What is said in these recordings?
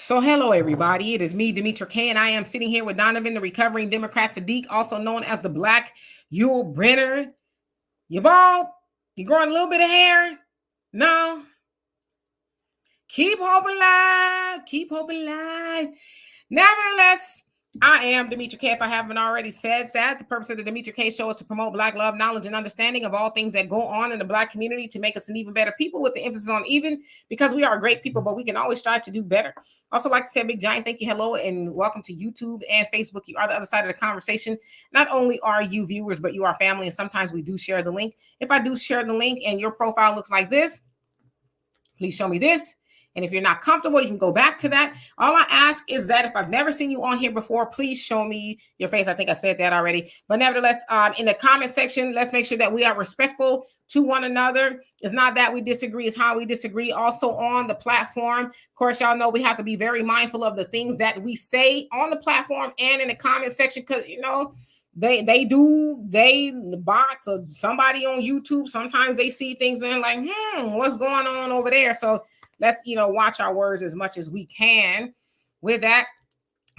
So hello everybody, it is me, Demetra K, and I am sitting here with Donovan, the recovering Democrat Saadiq, also known as the Black Yule Brenner. You bald? You growing a little bit of hair? No? Keep hope alive, keep hope alive. Nevertheless, I am Demetra K. If I haven't already said that, the purpose of the Demetra K show is to promote Black love, knowledge, and understanding of all things that go on in the Black community to make us an even better people, with the emphasis on even, because we are great people, but we can always strive to do better. Also like to say a big giant thank you, hello, and welcome to YouTube and Facebook. You are the other side of the conversation. Not only are you viewers, but you are family, and sometimes we do share the link. If I do share the link and your profile looks like this, please show me this. And if you're not comfortable, you can go back to that. All I ask is that if I've never seen you on here before, please show me your face. I think I said that already. But nevertheless, in the comment section, let's make sure that we are respectful to one another. It's not that we disagree, it's how we disagree. Also on the platform, of course, y'all know we have to be very mindful of the things that we say on the platform and in the comment section, because, you know, the bots or somebody on YouTube, sometimes they see things and like, what's going on over there? So let's, watch our words as much as we can. With that,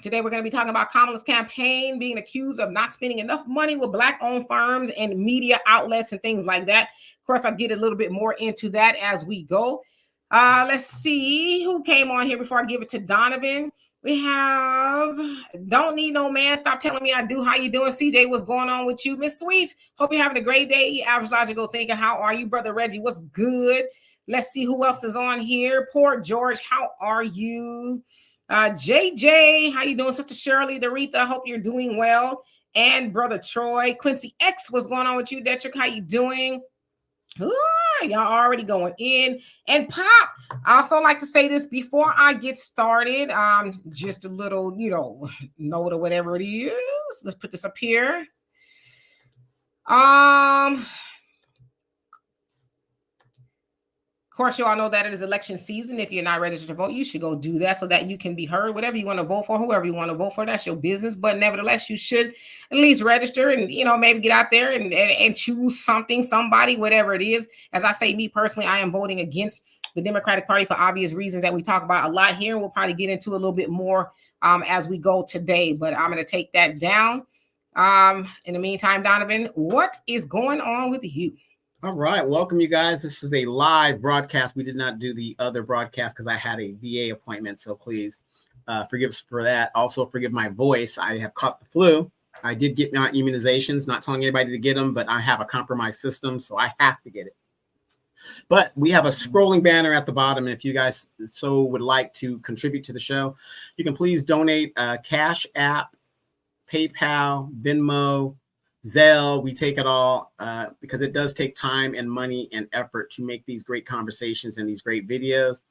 today we're going to be talking about Kamala's campaign being accused of not spending enough money with Black-owned firms and media outlets and things like that. Of course, I'll get a little bit more into that as we go. Let's see who came on here before I give it to Donovan. We have Don't Need No Man. Stop telling me I do. How you doing? CJ, what's going on with you? Miss Sweets, hope you're having a great day. Average Logical Thinker, how are you? Brother Reggie, what's good? Let's see who else is on here. Port George, how are you? JJ, how you doing? Sister Shirley, Doretha, hope you're doing well. And Brother Troy. Quincy X, what's going on with you? Detrick, how you doing? Ooh, y'all already going in. And Pop, I also like to say this before I get started. Just a little, note or whatever it is. Let's put this up here. Of course, you all know that it is election season. If you're not registered to vote, you should go do that so that you can be heard. Whatever you want to vote for, whoever you want to vote for, that's your business. But nevertheless, you should at least register and, maybe get out there and choose something, somebody, whatever it is. As I say, me personally, I am voting against the Democratic Party for obvious reasons that we talk about a lot here. And we'll probably get into a little bit more as we go today. But I'm going to take that down. In the meantime, Donovan, what is going on with you? All right. Welcome, you guys. This is a live broadcast. We did not do the other broadcast because I had a VA appointment. So please forgive us for that. Also, forgive my voice. I have caught the flu. I did get my immunizations, not telling anybody to get them, but I have a compromised system, so I have to get it. But we have a scrolling banner at the bottom. And if you guys so would like to contribute to the show, you can please donate Cash App, PayPal, Venmo, Zelle. We take it all because it does take time and money and effort to make these great conversations and these great videos.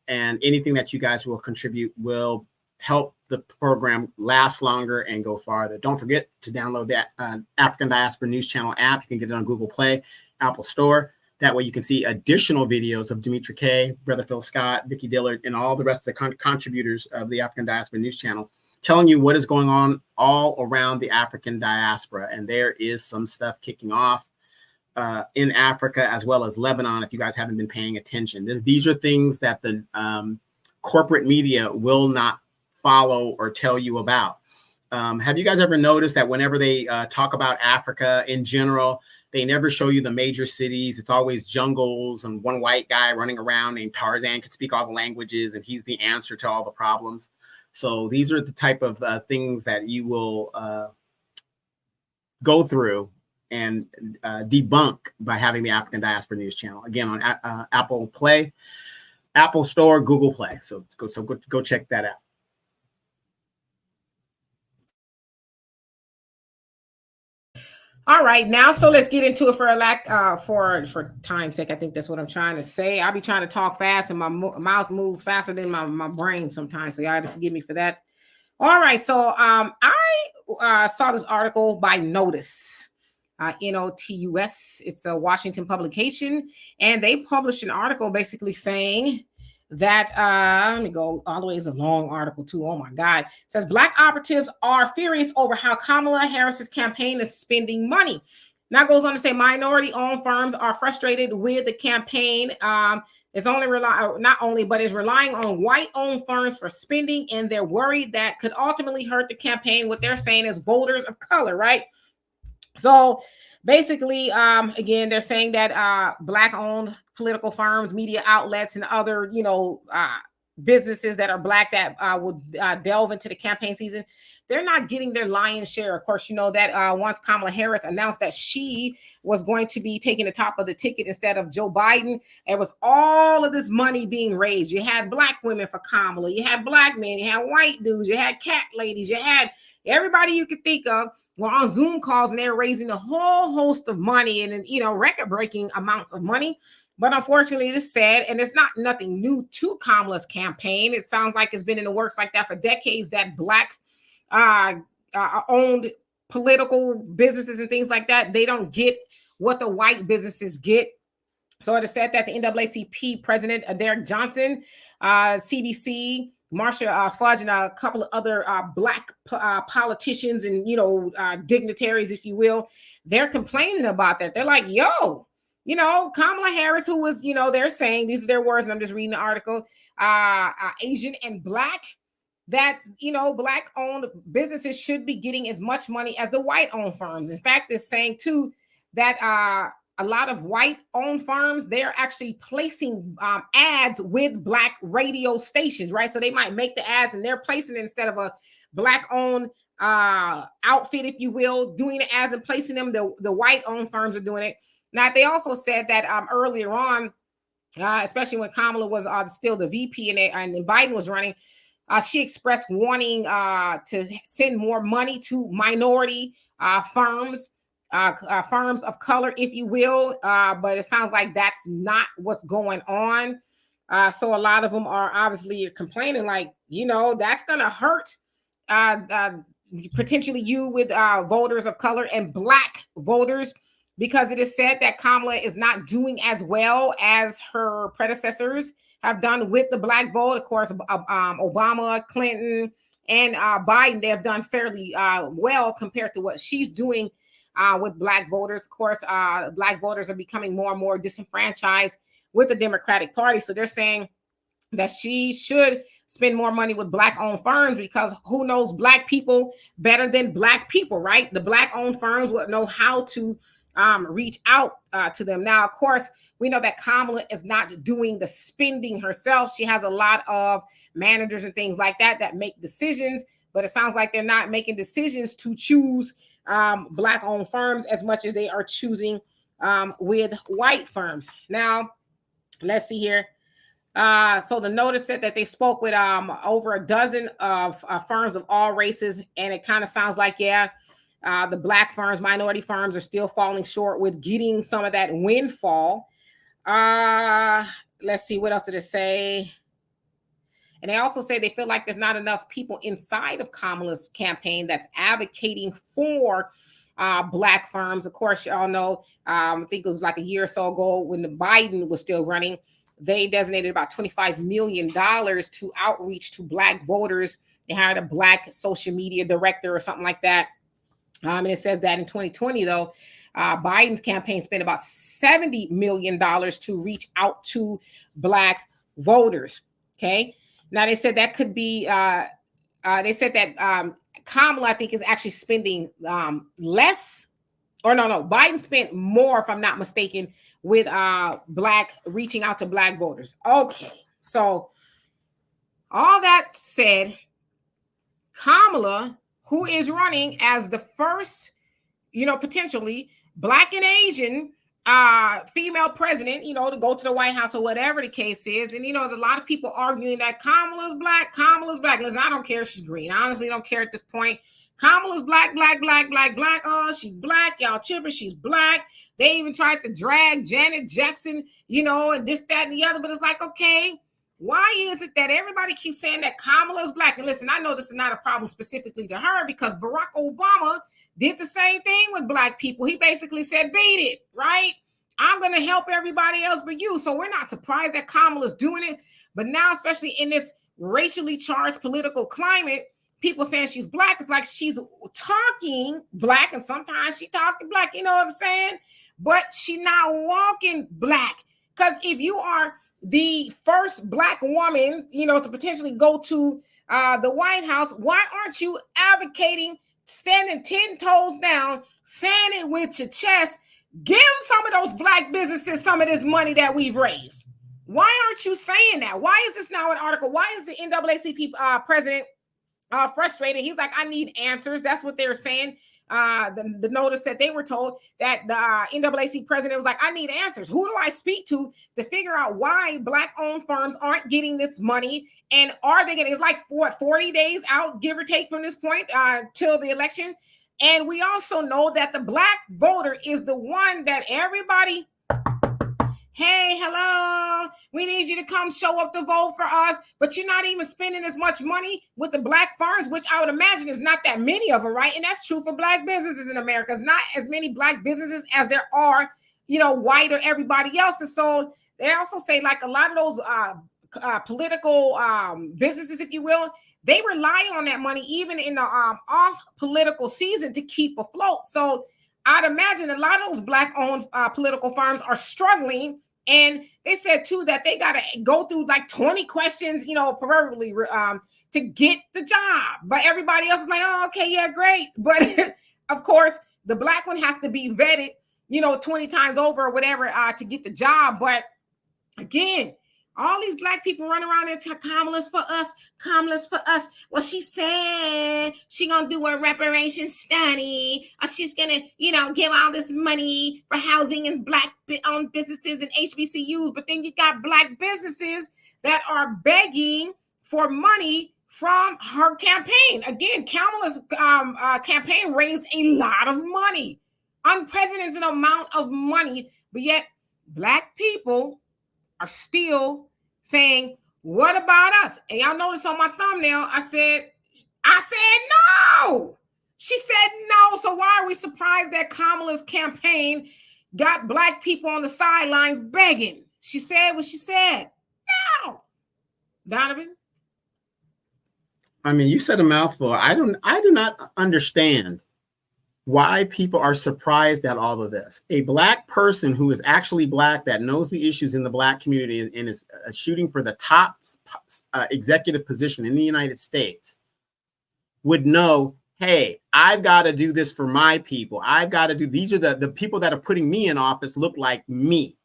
And anything that you guys will contribute will help the program last longer and go farther. Don't forget to download that African Diaspora News Channel app. You can get it on Google Play, Apple Store. That way you can see additional videos of Demetra K, Brother Phil Scott, Vicki Dillard, and all the rest of the contributors of the African Diaspora News Channel, telling you what is going on all around the African diaspora. And there is some stuff kicking off in Africa as well as Lebanon, if you guys haven't been paying attention. These are things that the corporate media will not follow or tell you about. Have you guys ever noticed that whenever they talk about Africa in general, they never show you the major cities? It's always jungles and one white guy running around named Tarzan, can speak all the languages, and he's the answer to all the problems. So these are the type of things that you will go through and debunk by having the African Diaspora News Channel. Again, on Apple Play, Apple Store, Google Play. So go check that out. All right, now, so let's get into it for time's sake. I think that's what I'm trying to say. I'll be trying to talk fast and my mouth moves faster than my brain sometimes. So y'all have to forgive me for that. All right, so I saw this article by Notice, NOTUS. It's a Washington publication, and they published an article basically saying that let me go all the way. It's a long article too. Oh my God. It says Black operatives are furious over how Kamala Harris's campaign is spending money. Now goes on to say minority-owned firms are frustrated with the campaign. It's only is relying on white-owned firms for spending, and they're worried that could ultimately hurt the campaign. What they're saying is voters of color, right? So basically, again, they're saying that Black-owned political firms, media outlets, and other, businesses that are Black that would delve into the campaign season, they're not getting their lion's share. Of course, you know that once Kamala Harris announced that she was going to be taking the top of the ticket instead of Joe Biden, there was all of this money being raised. You had Black women for Kamala, you had Black men, you had white dudes, you had cat ladies, you had everybody you could think of were on Zoom calls, and they're raising a whole host of money and, record-breaking amounts of money. But unfortunately, it's sad, and it's not nothing new to Kamala's campaign. It sounds like it's been in the works like that for decades, that Black owned political businesses and things like that, they don't get what the white businesses get. So it is said that the NAACP president, Derek Johnson, CBC, Marsha Fudge, and a couple of other Black politicians and, dignitaries, if you will, they're complaining about that. They're like, yo, Kamala Harris, who was, they're saying, these are their words, and I'm just reading the article, Asian and Black, that, Black-owned businesses should be getting as much money as the white-owned firms. In fact, it's saying, too, that a lot of white-owned firms, they're actually placing ads with Black radio stations, right? So they might make the ads, and they're placing it instead of a Black-owned outfit, if you will, doing the ads and placing them. The white-owned firms are doing it. Now, they also said that earlier on, especially when Kamala was still the VP and Biden was running, she expressed wanting to send more money to minority firms, firms of color, if you will. But it sounds like that's not what's going on. So a lot of them are obviously complaining, like, that's going to hurt potentially you with voters of color and Black voters, because it is said that Kamala is not doing as well as her predecessors have done with the Black vote. Of course, Obama, Clinton, and Biden, they have done fairly well compared to what she's doing with Black voters. Of course, Black voters are becoming more and more disenfranchised with the Democratic Party. So they're saying that she should spend more money with Black-owned firms, because who knows Black people better than Black people, right? The Black-owned firms would know how to reach out to them. Now, of course, we know that Kamala is not doing the spending herself. She has a lot of managers and things like that make decisions, but it sounds like they're not making decisions to choose Black-owned firms as much as they are choosing with white firms. Now, let's see here. So the notice said that they spoke with over a dozen of firms of all races, and it kind of sounds like, the Black firms, minority firms, are still falling short with getting some of that windfall. Let's see, what else did it say? And they also say they feel like there's not enough people inside of Kamala's campaign that's advocating for Black firms. Of course, y'all know, I think it was like a year or so ago when the Biden was still running, they designated about $25 million to outreach to Black voters. They hired a Black social media director or something like that. And it says that in 2020, though, Biden's campaign spent about $70 million to reach out to Black voters. Okay. Now, they said that could be, they said that Kamala, I think, is actually spending less, or no, Biden spent more, if I'm not mistaken, with reaching out to Black voters. Okay. So all that said, Kamala, who is running as the first, potentially Black and Asian female president, to go to the White House or whatever the case is. And, there's a lot of people arguing that Kamala's Black. Listen, I don't care if she's green. I honestly don't care at this point. Kamala's Black. Oh, she's Black. Y'all tripping. She's Black. They even tried to drag Janet Jackson, and this, that, and the other. But it's like, okay, why is it that everybody keeps saying that Kamala's Black? And listen, I know this is not a problem specifically to her, because Barack Obama did the same thing with Black people. He basically said, beat it, right? I'm going to help everybody else but you. So we're not surprised that Kamala's doing it. But now, especially in this racially charged political climate, people saying she's black, it's like she's talking black, and sometimes she talking black, you know what I'm saying? But she not walking black. Because if you are the first black woman, you know, to potentially go to the White House, why aren't you advocating standing 10 toes down, saying it with your chest? Give some of those black businesses some of this money that we've raised. Why aren't you saying that? Why is this now an article? Why is the NAACP president frustrated? He's like, I need answers. That's what they're saying. The notice that they were told that the NAACP president was like, I need answers. Who do I speak to figure out why black-owned firms aren't getting this money? And are they getting, it's like, what, 40 days out, give or take, from this point till the election? And we also know that the black voter is the one that everybody, hey, hello, we need you to come show up to vote for us, but you're not even spending as much money with the black firms, which I would imagine is not that many of them, right? And that's true for black businesses in America. It's not as many black businesses as there are, you know, white or everybody else. And so they also say, like, a lot of those political businesses, if you will, they rely on that money even in the off political season to keep afloat. So I'd imagine a lot of those black-owned political firms are struggling. And they said, too, that they got to go through like 20 questions, you know, proverbially, to get the job. But everybody else is like, oh, okay, yeah, great. But of course, the black one has to be vetted, you know, 20 times over or whatever to get the job. But again, all these black people run around there talking, Kamala's for us, Kamala's for us. Well, she said she gonna do a reparation study, or she's gonna, you know, give all this money for housing and black-owned businesses and HBCUs. But then you got black businesses that are begging for money from her campaign. Again, Kamala's campaign raised a lot of money, unprecedented amount of money, but yet black people are still saying, what about us? And y'all notice on my thumbnail, I said no. She said no. So why are we surprised that Kamala's campaign got black people on the sidelines begging? She said what she said. No. Donovan? I mean, you said a mouthful. I do not understand why people are surprised at all of this. A black person who is actually black, that knows the issues in the black community and is shooting for the top executive position in the United States, would know, hey, I've got to do this for my people. I've got to do, these are the people that are putting me in office look like me.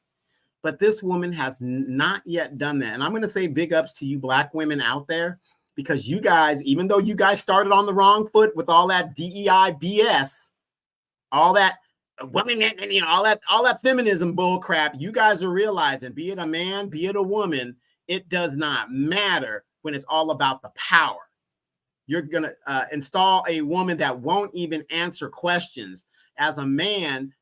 But this woman has not yet done that. And I'm going to say big ups to you black women out there, because you guys, even though you guys started on the wrong foot with all that DEI BS, all that women, you know, all that feminism bull crap, you guys are realizing, be it a man, be it a woman, it does not matter when it's all about the power. You're going to install a woman that won't even answer questions. As a man,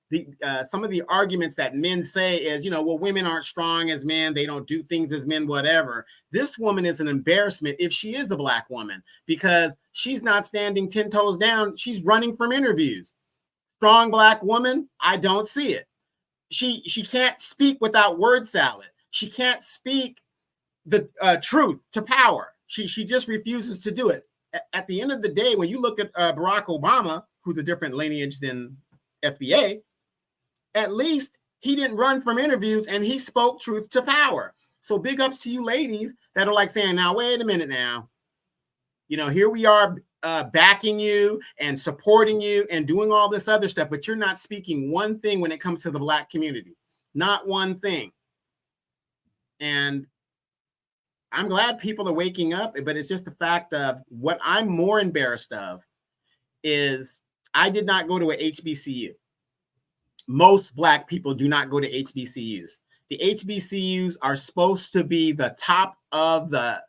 some of the arguments that men say is, you know, well, women aren't strong as men, they don't do things as men, whatever. This woman is an embarrassment if she is a black woman, because she's not standing 10 toes down. She's running from interviews. Strong black woman, I don't see it. She can't speak without word salad. She can't speak the truth to power. She just refuses to do it. At the end of the day, when you look at Barack Obama, who's a different lineage than FBA, at least he didn't run from interviews and he spoke truth to power. So big ups to you ladies that are like saying, now, wait a minute now. You know, here we are backing you and supporting you and doing all this other stuff, but you're not speaking one thing when it comes to the black community. Not one thing. And I'm glad people are waking up, but it's just the fact of what I'm more embarrassed of is I did not go to a HBCU. Most black people do not go to HBCUs. The HBCUs are supposed to be the top of the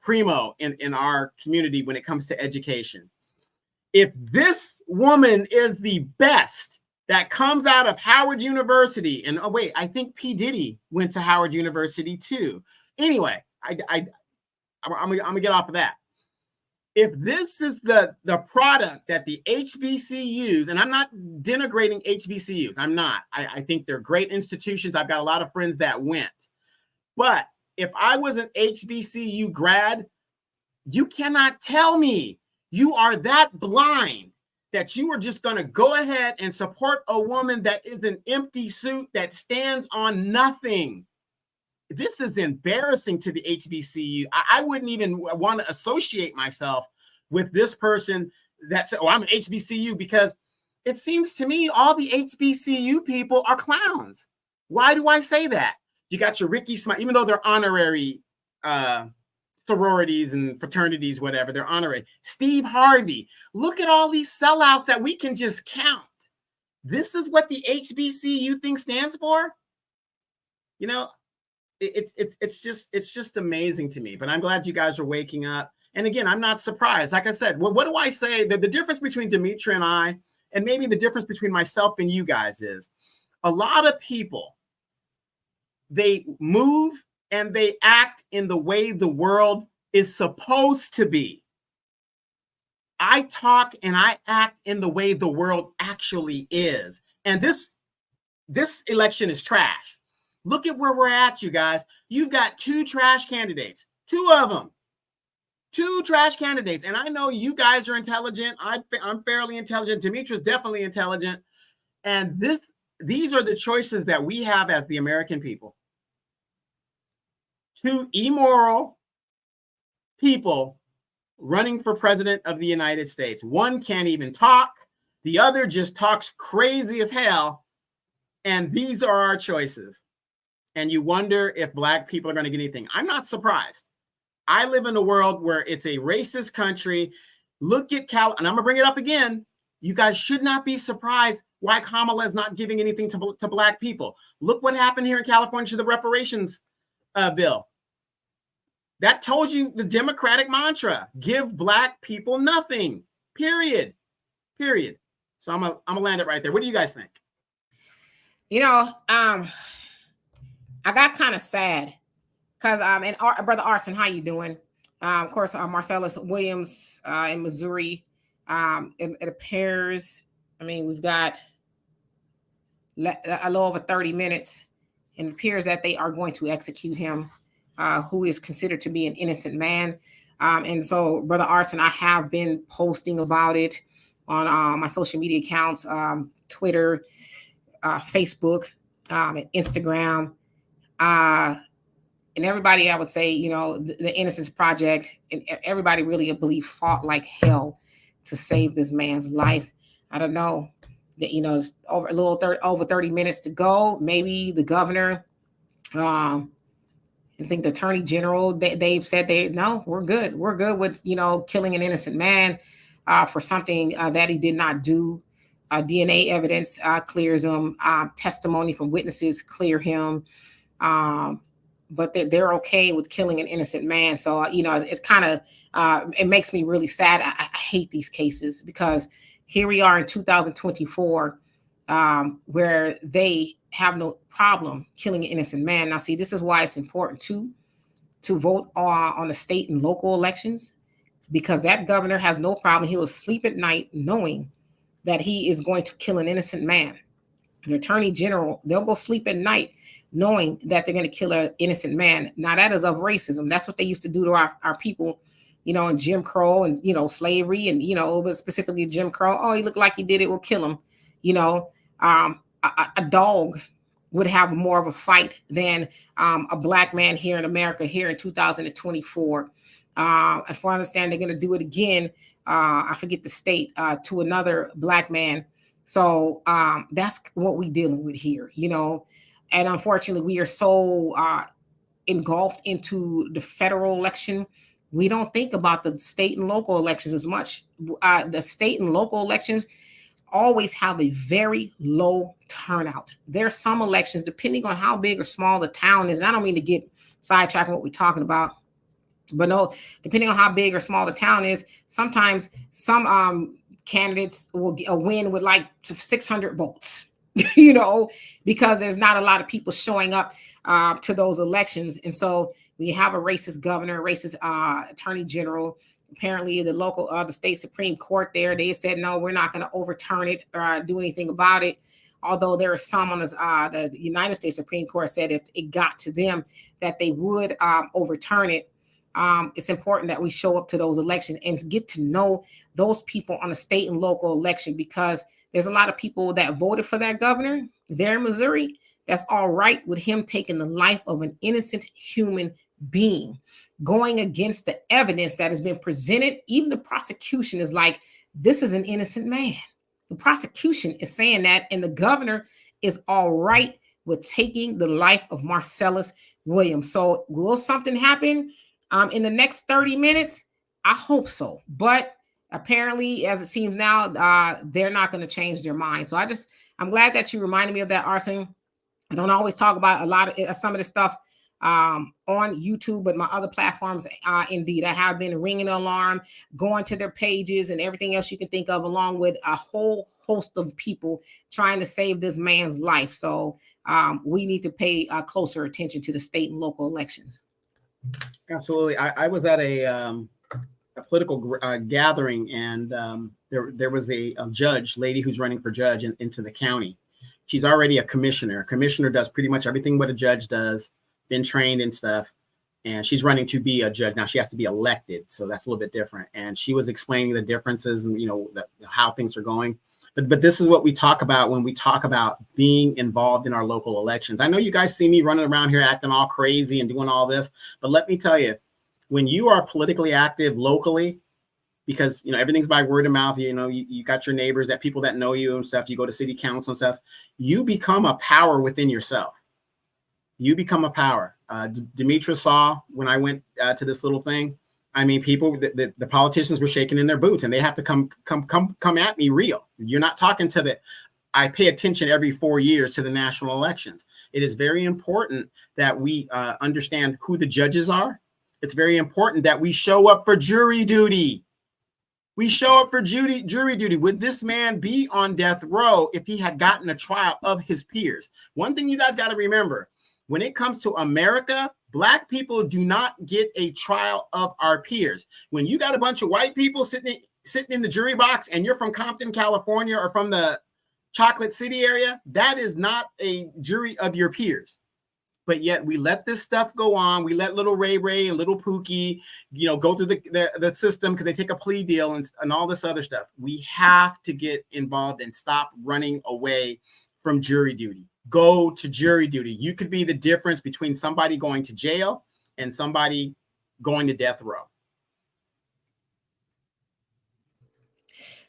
primo in our community when it comes to education. If this woman is the best that comes out of Howard University, and oh wait, I think P. Diddy went to Howard University too. Anyway, I'm gonna get off of that. If this is the product that the HBCUs, and I'm not denigrating HBCUs, I'm not. I think they're great institutions. I've got a lot of friends that went. But if I was an HBCU grad, You cannot tell me you are that blind that you are just going to go ahead and support a woman that is an empty suit that stands on nothing. This is embarrassing to the HBCU. I wouldn't even want to associate myself with this person that said, oh, I'm an HBCU, because it seems to me all the HBCU people are clowns. Why do I say that? You got your Ricky Smiley, even though they're honorary sororities and fraternities, whatever, they're honorary. Steve Harvey. Look at all these sellouts that we can just count. This is what the HBCU thing stands for? You know, it's just amazing to me. But I'm glad you guys are waking up. And again, I'm not surprised. Like I said, what do I say? The difference between Demetra and I, and maybe the difference between myself and you guys, is a lot of people, they move and they act in the way the world is supposed to be. I talk and I act in the way the world actually is. And this election is trash. Look at where we're at, you guys. You've got two trash candidates, two of them. Two trash candidates. And I know you guys are intelligent. I'm fairly intelligent. Demetra's definitely intelligent. And these are the choices that we have as the American people. Two immoral people running for president of the United States. One can't even talk. The other just talks crazy as hell. And these are our choices. And you wonder if Black people are going to get anything. I'm not surprised. I live in a world where it's a racist country. Look at and I'm going to bring it up again. You guys should not be surprised why Kamala is not giving anything to Black people. Look what happened here in California to the reparations bill. That told you the Democratic mantra: give Black people nothing. Period. So I'm gonna land it right there. What do you guys think? You know, I got kind of sad because and Brother Arson, how you doing? Of course, Marcellus Williams in Missouri. It appears, I mean, we've got a little over 30 minutes, and it appears that they are going to execute him, who is considered to be an innocent man. And so, Brother Arson, I have been posting about it on my social media accounts, Twitter, Facebook, and Instagram. And everybody, I would say, you know, the Innocence Project, and everybody really, I believe, fought like hell to save this man's life. I don't know that, you know, it's over 30 minutes to go. Maybe the governor, I think the attorney general, they've said we're good. We're good with, you know, killing an innocent man for something that he did not do. DNA evidence clears him. Testimony from witnesses clear him. But they're okay with killing an innocent man. So, you know, it's kind of, it makes me really sad. I hate these cases because here we are in 2024 where they have no problem killing an innocent man. Now, see, this is why it's important to vote on the state and local elections, because that governor has no problem. He will sleep at night knowing that he is going to kill an innocent man. The attorney general, they'll go sleep at night knowing that they're going to kill an innocent man. Now, that is of racism. That's what they used to do to our people, you know, in Jim Crow and, you know, slavery and, you know, but specifically Jim Crow. Oh, he looked like he did it, we'll kill him. You know, a dog would have more of a fight than a Black man here in America here in 2024. If I understand, they're going to do it again. I forget the state, to another Black man. So that's what we're dealing with here, you know. And unfortunately, we are so engulfed into the federal election. We don't think about the state and local elections as much. The state and local elections always have a very low turnout. There are some elections, depending on how big or small the town is. I don't mean to get sidetracked on what we're talking about, but no, depending on how big or small the town is, sometimes some candidates will win with like 600 votes. You know, because there's not a lot of people showing up to those elections. And so we have a racist governor, racist attorney general. Apparently the state Supreme Court there, they said, no, we're not going to overturn it or do anything about it. Although there are some on the United States Supreme Court said if it got to them that they would overturn it. it's important that we show up to those elections and get to know those people on a state and local election, because there's a lot of people that voted for that governor there in Missouri that's all right with him taking the life of an innocent human being, going against the evidence that has been presented. Even the prosecution is like, this is an innocent man. The prosecution is saying that, and the governor is all right with taking the life of Marcellus Williams. So will something happen in the next 30 minutes? I hope so. But apparently, as it seems now, they're not going to change their mind. So I'm glad that you reminded me of that, Arson. I don't always talk about a lot of some of the stuff on YouTube, but my other platforms, indeed, I have been ringing the alarm, going to their pages and everything else you can think of, along with a whole host of people trying to save this man's life. So we need to pay closer attention to the state and local elections. Absolutely. I was at a political gathering, and there was a judge, lady who's running for judge into the county. She's already a commissioner. A commissioner does pretty much everything what a judge does, been trained and stuff. And she's running to be a judge. Now she has to be elected. So that's a little bit different. And she was explaining the differences and, how things are going. But this is what we talk about when we talk about being involved in our local elections. I know you guys see me running around here acting all crazy and doing all this, but let me tell you, when you are politically active locally, because everything's by word of mouth, you got your neighbors, that people that know you and stuff, you go to city council and stuff, you become a power within yourself. You become a power. Demetra saw when I went to this little thing. I mean, people, the politicians were shaking in their boots, and they have to come at me real. You're not talking to I pay attention every 4 years to the national elections. It is very important that we understand who the judges are. It's very important that we show up for jury duty. We show up for jury duty. Would this man be on death row if he had gotten a trial of his peers? One thing you guys got to remember, when it comes to America, Black people do not get a trial of our peers. When you got a bunch of white people sitting in the jury box and you're from Compton, California, or from the Chocolate City area, that is not a jury of your peers. But yet we let this stuff go on. We let little Ray and little Pookie, go through the system because they take a plea deal and all this other stuff. We have to get involved and stop running away from jury duty. Go to jury duty. You could be the difference between somebody going to jail and somebody going to death row.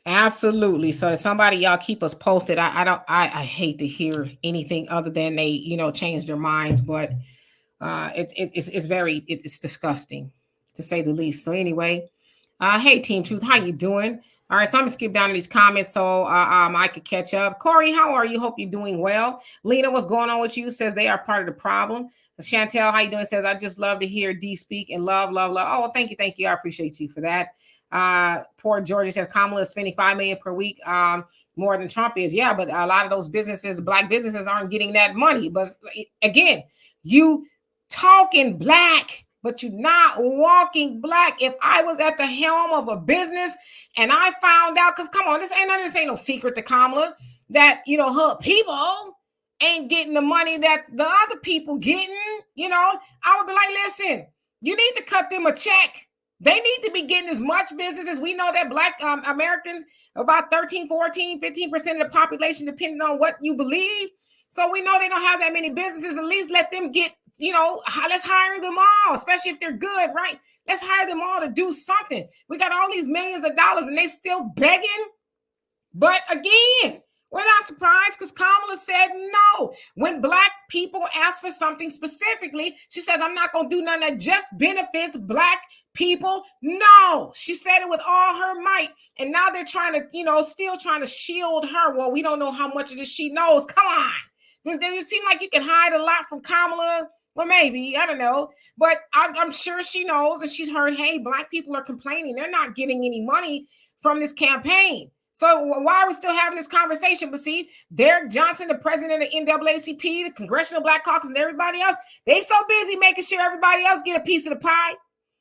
Absolutely. So somebody, y'all keep us posted. I hate to hear anything other than they, change their minds, but it's disgusting to say the least. So anyway, hey Team Truth, how you doing? All right, so I'm gonna skip down to these comments so I could catch up. Corey, how are you? Hope you're doing well. Lena, what's going on with you? Says they are part of the problem. Chantel, how you doing? Says I just love to hear D speak and love. Oh, thank you. I appreciate you for that. Poor Georgia says Kamala is spending $5 million per week more than Trump is. Yeah, but a lot of those businesses, Black businesses, aren't getting that money. But again, you talking Black, but you're not walking Black. If I was at the helm of a business and I found out, because come on, this ain't no secret to Kamala that her people ain't getting the money that the other people getting, I would be like, listen, you need to cut them a check. They need to be getting as much business as we know that Black Americans, about 13, 14, 15% of the population, depending on what you believe. So we know they don't have that many businesses. At least let them get, let's hire them all, especially if they're good, right? Let's hire them all to do something. We got all these millions of dollars and they still begging. But again, we're not surprised because Kamala said no. When Black people ask for something specifically, she said, I'm not going to do nothing that just benefits Black people. No, she said it with all her might. And now they're trying to, still trying to shield her. Well, we don't know how much of this she knows. Come on. Does it seem like you can hide a lot from Kamala? Well, maybe, I don't know. But I'm sure she knows and she's heard, hey, Black people are complaining. They're not getting any money from this campaign. So why are we still having this conversation? But see, Derek Johnson, the president of the NAACP, the Congressional Black Caucus, and everybody else, they so busy making sure everybody else get a piece of the pie.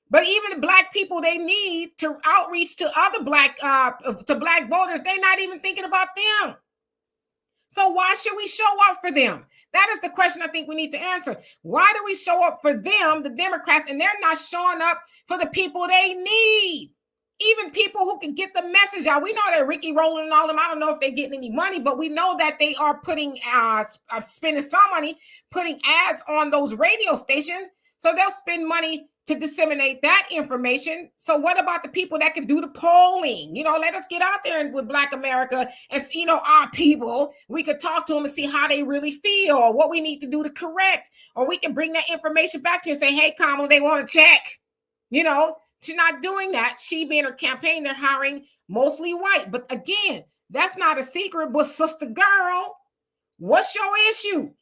But even the Black people they need to outreach to other Black voters, they're not even thinking about them. So why should we show up for them? That is the question I think we need to answer. Why do we show up for them, the Democrats, and they're not showing up for the people they need? Even people who can get the message out. We know that Ricky Rowland and all them, I don't know if they're getting any money, but we know that they are putting, spending some money, putting ads on those radio stations. So they'll spend money to disseminate that information. So what about the people that can do the polling? Let us get out there with Black America and see, our people. We could talk to them and see how they really feel, or what we need to do to correct, or we can bring that information back to you and say, hey, Kamala, they want to check. She's not doing that. She being her campaign, they're hiring mostly white. But again, that's not a secret. But sister girl, what's your issue?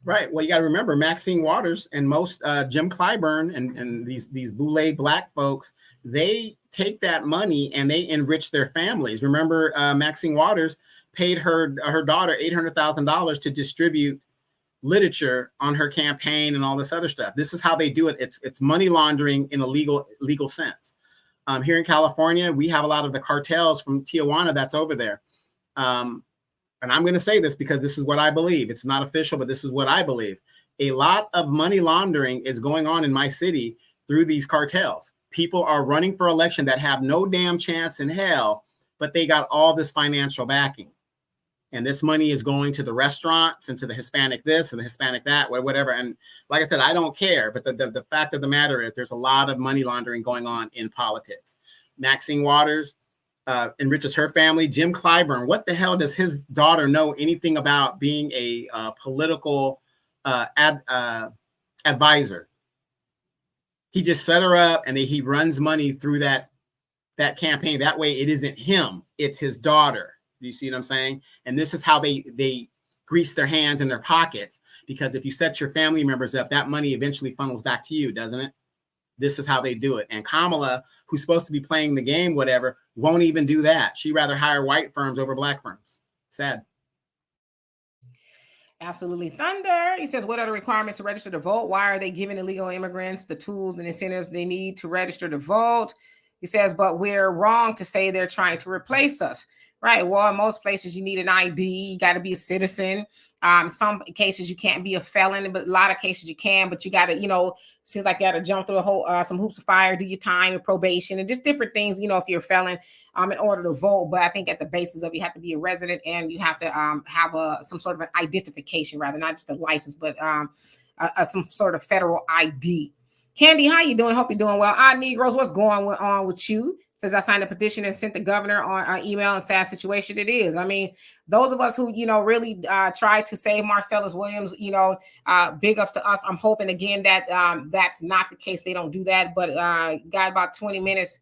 Right. Well, you got to remember Maxine Waters and most Jim Clyburn and these boule Black folks, they take that money and they enrich their families. Remember, Maxine Waters paid her daughter $800,000 to distribute literature on her campaign and all this other stuff. This is how they do it. It's money laundering in a legal sense. Here in California, we have a lot of the cartels from Tijuana that's over there. And I'm going to say this because this is what I believe. It's not official, but this is what I believe. A lot of money laundering is going on in my city through these cartels. People are running for election that have no damn chance in hell, but they got all this financial backing. And this money is going to the restaurants and to the Hispanic this and the Hispanic that, whatever. And like I said, I don't care. But the fact of the matter is there's a lot of money laundering going on in politics. Maxine Waters enriches her family. Jim Clyburn, what the hell does his daughter know anything about being a political advisor? He just set her up and he runs money through that campaign. That way it isn't him, it's his daughter. Do you see what I'm saying? And this is how they grease their hands in their pockets, because if you set your family members up, that money eventually funnels back to you, doesn't it? This is how they do it. And Kamala, who's supposed to be playing the game, whatever, won't even do that. She'd rather hire white firms over Black firms. Sad. Absolutely. Thunder. He says, what are the requirements to register to vote? Why are they giving illegal immigrants the tools and incentives they need to register to vote? He says, but we're wrong to say they're trying to replace us. Right. Well, in most places, you need an ID. You got to be a citizen. Some cases you can't be a felon, but a lot of cases you can. But you got to, seems like you got to jump through a whole some hoops of fire, do your time and probation and just different things, if you're a felon in order to vote. But I think at the basis of you have to be a resident and you have to have some sort of an identification, rather not just a license, but some sort of federal ID. Candy, how you doing? Hope you're doing well. Negroes, what's going on with you? Says I signed a petition and sent the governor on email and sad situation it is. I mean, those of us who, really try to save Marcellus Williams, big ups to us. I'm hoping again that that's not the case. They don't do that, but got about 20 minutes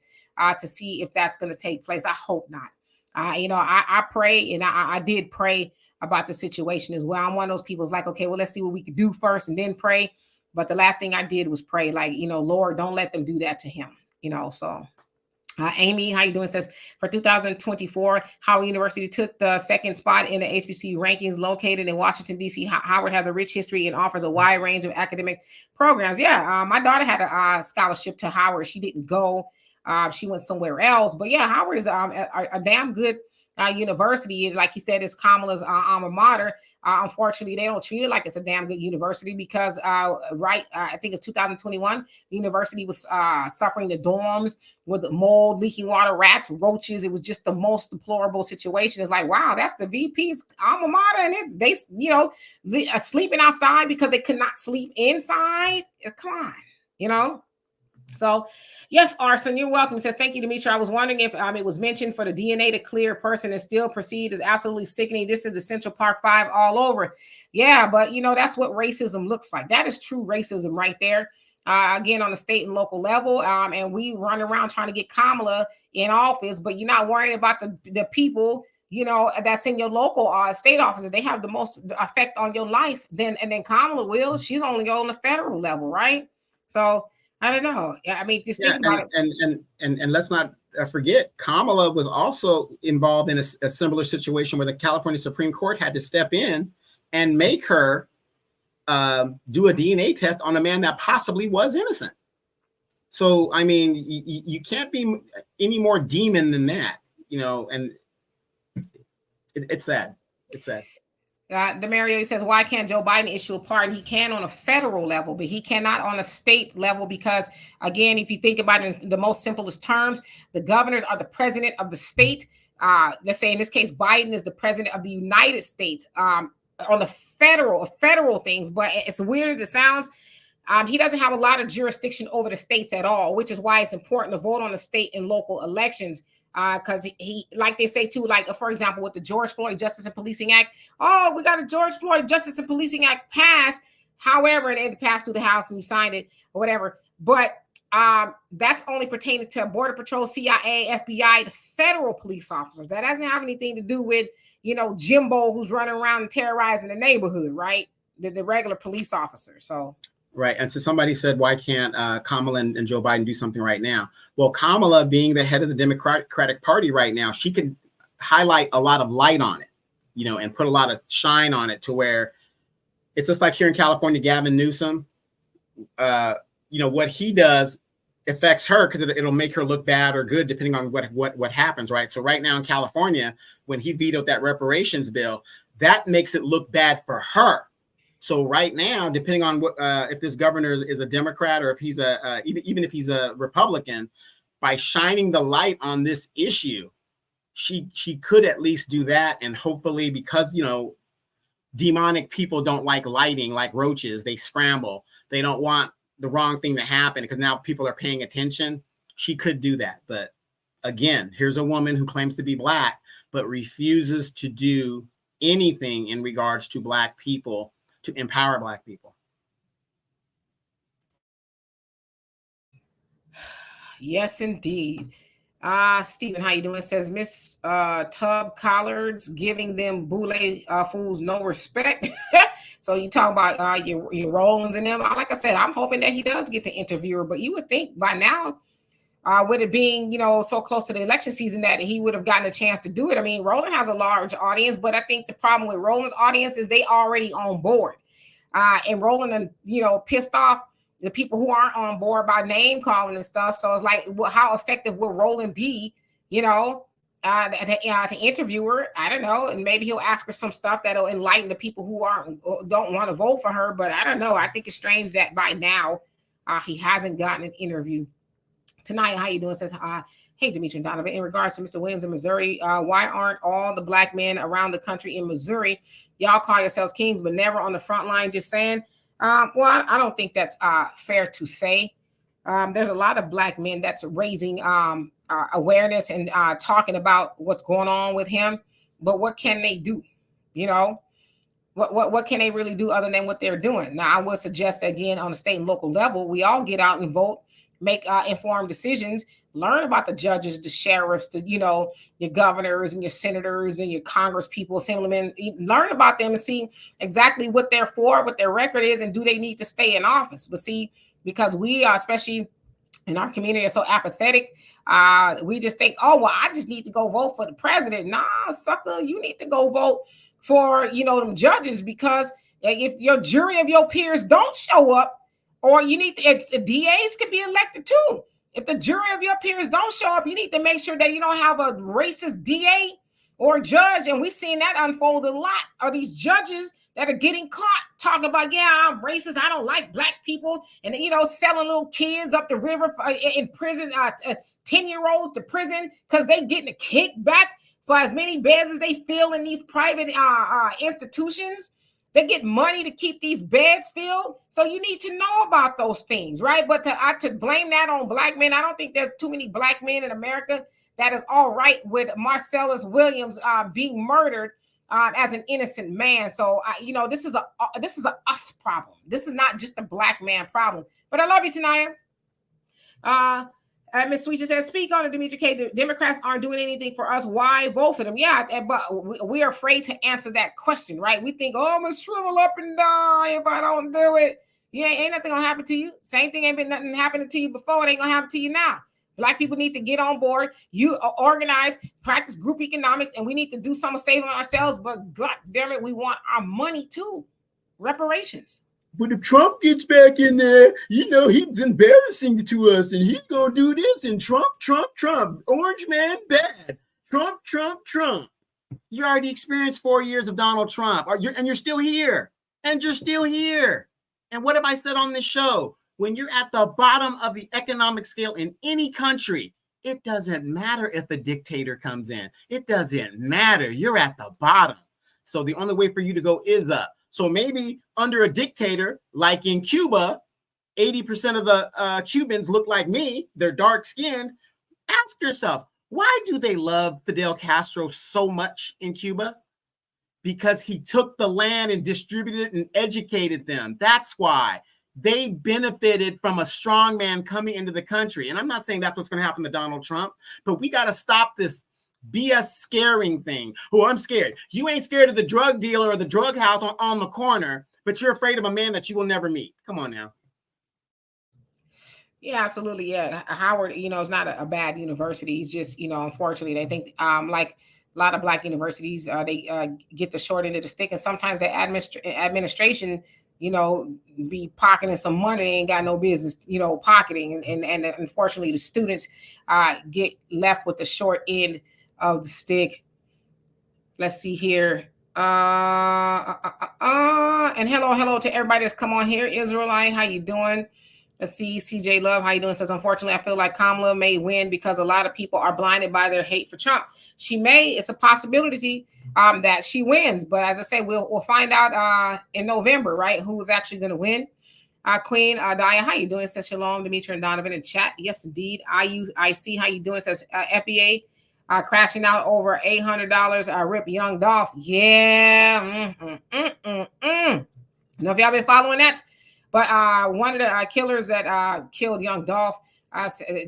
to see if that's going to take place. I hope not. I pray, and I did pray about the situation as well. I'm one of those people who's like, okay, well, let's see what we could do first and then pray. But the last thing I did was pray, like, Lord, don't let them do that to him, so. Amy, how you doing? Says for 2024, Howard University took the second spot in the HBCU rankings. Located in Washington, D.C., Howard has a rich history and offers a wide range of academic programs. Yeah, my daughter had a scholarship to Howard. She didn't go. She went somewhere else. But yeah, Howard is a damn good university. Like he said, it's Kamala's alma mater. Unfortunately, they don't treat it like it's a damn good university because, I think it's 2021, the university was suffering the dorms with the mold, leaking water, rats, roaches. It was just the most deplorable situation. It's like, wow, that's the VP's alma mater, and they sleeping outside because they could not sleep inside. Come on, So, yes, Arson, you're welcome. It says, thank you, Demetri. I was wondering if it was mentioned for the DNA to clear a person and still proceed is absolutely sickening. This is the Central Park 5 all over. Yeah, but, that's what racism looks like. That is true racism right there. Again, on the state and local level. And we run around trying to get Kamala in office, but you're not worrying about the people, that's in your local state offices. They have the most effect on your life. And then Kamala will. She's only on the federal level, right? So, I don't know. I mean, just think about it. And let's not forget, Kamala was also involved in a similar situation where the California Supreme Court had to step in and make her do a DNA test on a man that possibly was innocent. So, I mean, you can't be any more demon than that, and it's sad. It's sad. Demario says, why can't Joe Biden issue a pardon? He can on a federal level, but he cannot on a state level because, again, if you think about it in the most simplest terms, the governors are the president of the state. Let's say in this case, Biden is the president of the United States on the federal things. But as weird as it sounds, he doesn't have a lot of jurisdiction over the states at all, which is why it's important to vote on the state and local elections. Because he, like they say too, like for example, with the George Floyd Justice and Policing Act, oh, we got a George Floyd Justice and Policing Act passed. However, it passed through the House and he signed it or whatever. But that's only pertaining to Border Patrol, CIA, FBI, the federal police officers. That doesn't have anything to do with, you know, Jimbo who's running around and terrorizing the neighborhood, right? The regular police officer. So. Right. And so somebody said, why can't Kamala and Joe Biden do something right now? Well, Kamala, being the head of the Democratic Party right now, she could highlight a lot of light on it, you know, and put a lot of shine on it to where it's just like here in California, Gavin Newsom, you know, what he does affects her because it'll make her look bad or good, depending on what happens. Right. So right now in California, when he vetoed that reparations bill, that makes it look bad for her. So right now, depending on what if this governor is a Democrat or if he's even if he's a Republican, by shining the light on this issue, she could at least do that. And hopefully, because, you know, demonic people don't like lighting, like roaches, they scramble. They don't want the wrong thing to happen because now people are paying attention. She could do that. But again, here's a woman who claims to be Black, but refuses to do anything in regards to Black people, to empower Black people. Yes, indeed. Stephen, how you doing? Says Miss Tub Collards giving them boule fools no respect. So you talk about your Rollins and them. Like I said, I'm hoping that he does get to interview her, but you would think by now, with it being, you know, so close to the election season, that he would have gotten a chance to do it. I mean, Roland has a large audience, but I think the problem with Roland's audience is they already on board. And Roland, you know, pissed off the people who aren't on board by name calling and stuff. So it's like, well, how effective will Roland be, you know, to interview her? I don't know. And maybe he'll ask her some stuff that'll enlighten the people who don't want to vote for her. But I don't know. I think it's strange that by now he hasn't gotten an interview. Tonight, how you doing? Says, hey, Dimitri and Donovan, in regards to Mr. Williams in Missouri, why aren't all the Black men around the country in Missouri? Y'all call yourselves kings, but never on the front line, just saying. Well, I don't think that's fair to say. There's a lot of Black men that's raising awareness and talking about what's going on with him. But what can they do? You know, what can they really do other than what they're doing? Now, I would suggest, again, on the state and local level, we all get out and vote, make informed decisions, learn about the judges, the sheriffs, your governors and your senators and your Congress people, assemblymen, learn about them and see exactly what they're for, what their record is, and do they need to stay in office. But see, because we are, especially in our community, are so apathetic, we just think, oh, well, I just need to go vote for the president. Nah, sucker, you need to go vote for, them judges, because if your jury of your peers don't show up, or you need to, DAs could be elected too. If the jury of your peers don't show up, you need to make sure that you don't have a racist DA or judge. And we've seen that unfold a lot, of these judges that are getting caught talking about, yeah, I'm racist, I don't like Black people, and selling little kids up the river in prison, 10-year-olds to prison because they getting a kickback for as many beds as they fill in these private institutions. They get money to keep these beds filled. So you need to know about those things, right? But to blame that on Black men, I don't think there's too many Black men in America that is all right with Marcellus Williams being murdered as an innocent man. So, this is a us problem. This is not just a Black man problem. But I love you, Tanaya. Ms. Sweet says, speak on it, Dimitri K. The Democrats aren't doing anything for us. Why vote for them? Yeah, but we are afraid to answer that question, right? We think, I'm going to shrivel up and die if I don't do it. Yeah, ain't nothing going to happen to you. Same thing, ain't been nothing happening to you before. It ain't going to happen to you now. Black people need to get on board. You organize, practice group economics, and we need to do some saving ourselves. But God damn it, we want our money too. Reparations. But if Trump gets back in there, he's embarrassing to us, and he's going to do this, and Trump, Orange man bad. Trump. You already experienced 4 years of Donald Trump, and you're still here. And you're still here. And what have I said on this show? When you're at the bottom of the economic scale in any country, it doesn't matter if a dictator comes in. It doesn't matter. You're at the bottom. So the only way for you to go is up. So maybe under a dictator, like in Cuba, 80% of the Cubans look like me. They're dark-skinned. Ask yourself, why do they love Fidel Castro so much in Cuba? Because he took the land and distributed it and educated them. That's why. They benefited from a strong man coming into the country. And I'm not saying that's what's going to happen to Donald Trump, but we got to stop this BS scaring thing. Oh, I'm scared. You ain't scared of the drug dealer or the drug house on the corner, but you're afraid of a man that you will never meet. Come on now. Yeah, absolutely. Yeah. Howard, is not a bad university. He's just, unfortunately, they think like a lot of Black universities, they get the short end of the stick. And sometimes the administration, be pocketing some money they ain't got no business, pocketing. And unfortunately, the students get left with the short end of the stick. Let's see here. And hello to everybody that's come on here. Israelite, how you doing? Let's see, CJ Love, how you doing? Says, unfortunately, I feel like Kamala may win because a lot of people are blinded by their hate for Trump. She may. It's a possibility that she wins. But as I say, we'll find out in November, right, who is actually going to win. Queen Daya, how you doing? Says, shalom, Demetra and Donovan in chat. Yes, indeed. I see how you doing. Says, FBA crashing out over $800. Rip Young Dolph. Yeah. Know if y'all been following that? But one of the killers that killed Young Dolph,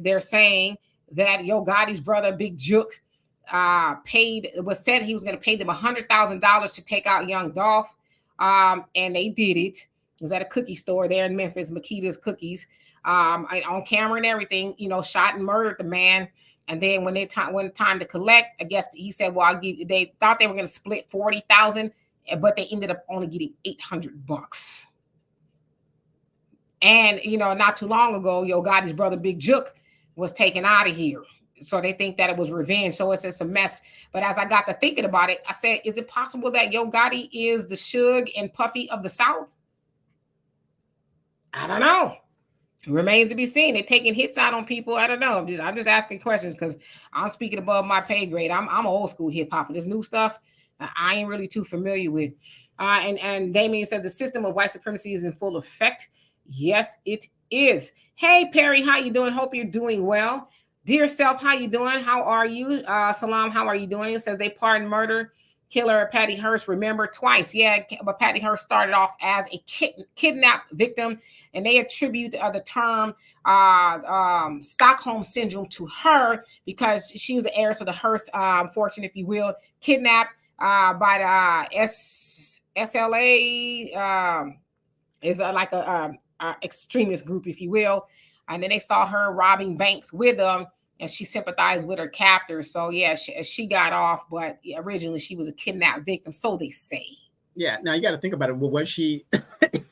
they're saying that Yo Gotti's brother, Big Juke, said he was going to pay them $100,000 to take out Young Dolph. And they did it. It was at a cookie store there in Memphis, Makita's Cookies, on camera and everything, shot and murdered the man. And then when time to collect, I guess he said, well, they thought they were going to split $40,000, but they ended up only getting $800. And, not too long ago, Yo Gotti's brother, Big Juke, was taken out of here. So they think that it was revenge. So it's just a mess. But as I got to thinking about it, I said, is it possible that Yo Gotti is the Suge and Puffy of the South? I don't know. It remains to be seen. They're taking hits out on people. I don't know. I'm just asking questions because I'm speaking above my pay grade. I'm old school hip hop. This new stuff, I ain't really too familiar with. And Damien says the system of white supremacy is in full effect. Yes, it is. Hey, Perry, how you doing? Hope you're doing well. Dear self, how you doing? How are you? Salam, how are you doing? It says they pardoned murder killer Patty Hearst, remember, twice. Yeah, but Patty Hearst started off as a kidnapped victim, and they attribute the term Stockholm Syndrome to her because she was the heiress of the Hearst fortune, if you will, kidnapped by the SLA, is like a extremist group, if you will. And then they saw her robbing banks with them, and she sympathized with her captors. So yeah, she got off, but originally she was a kidnapped victim, so they say. Yeah, now you got to think about it. Well, was she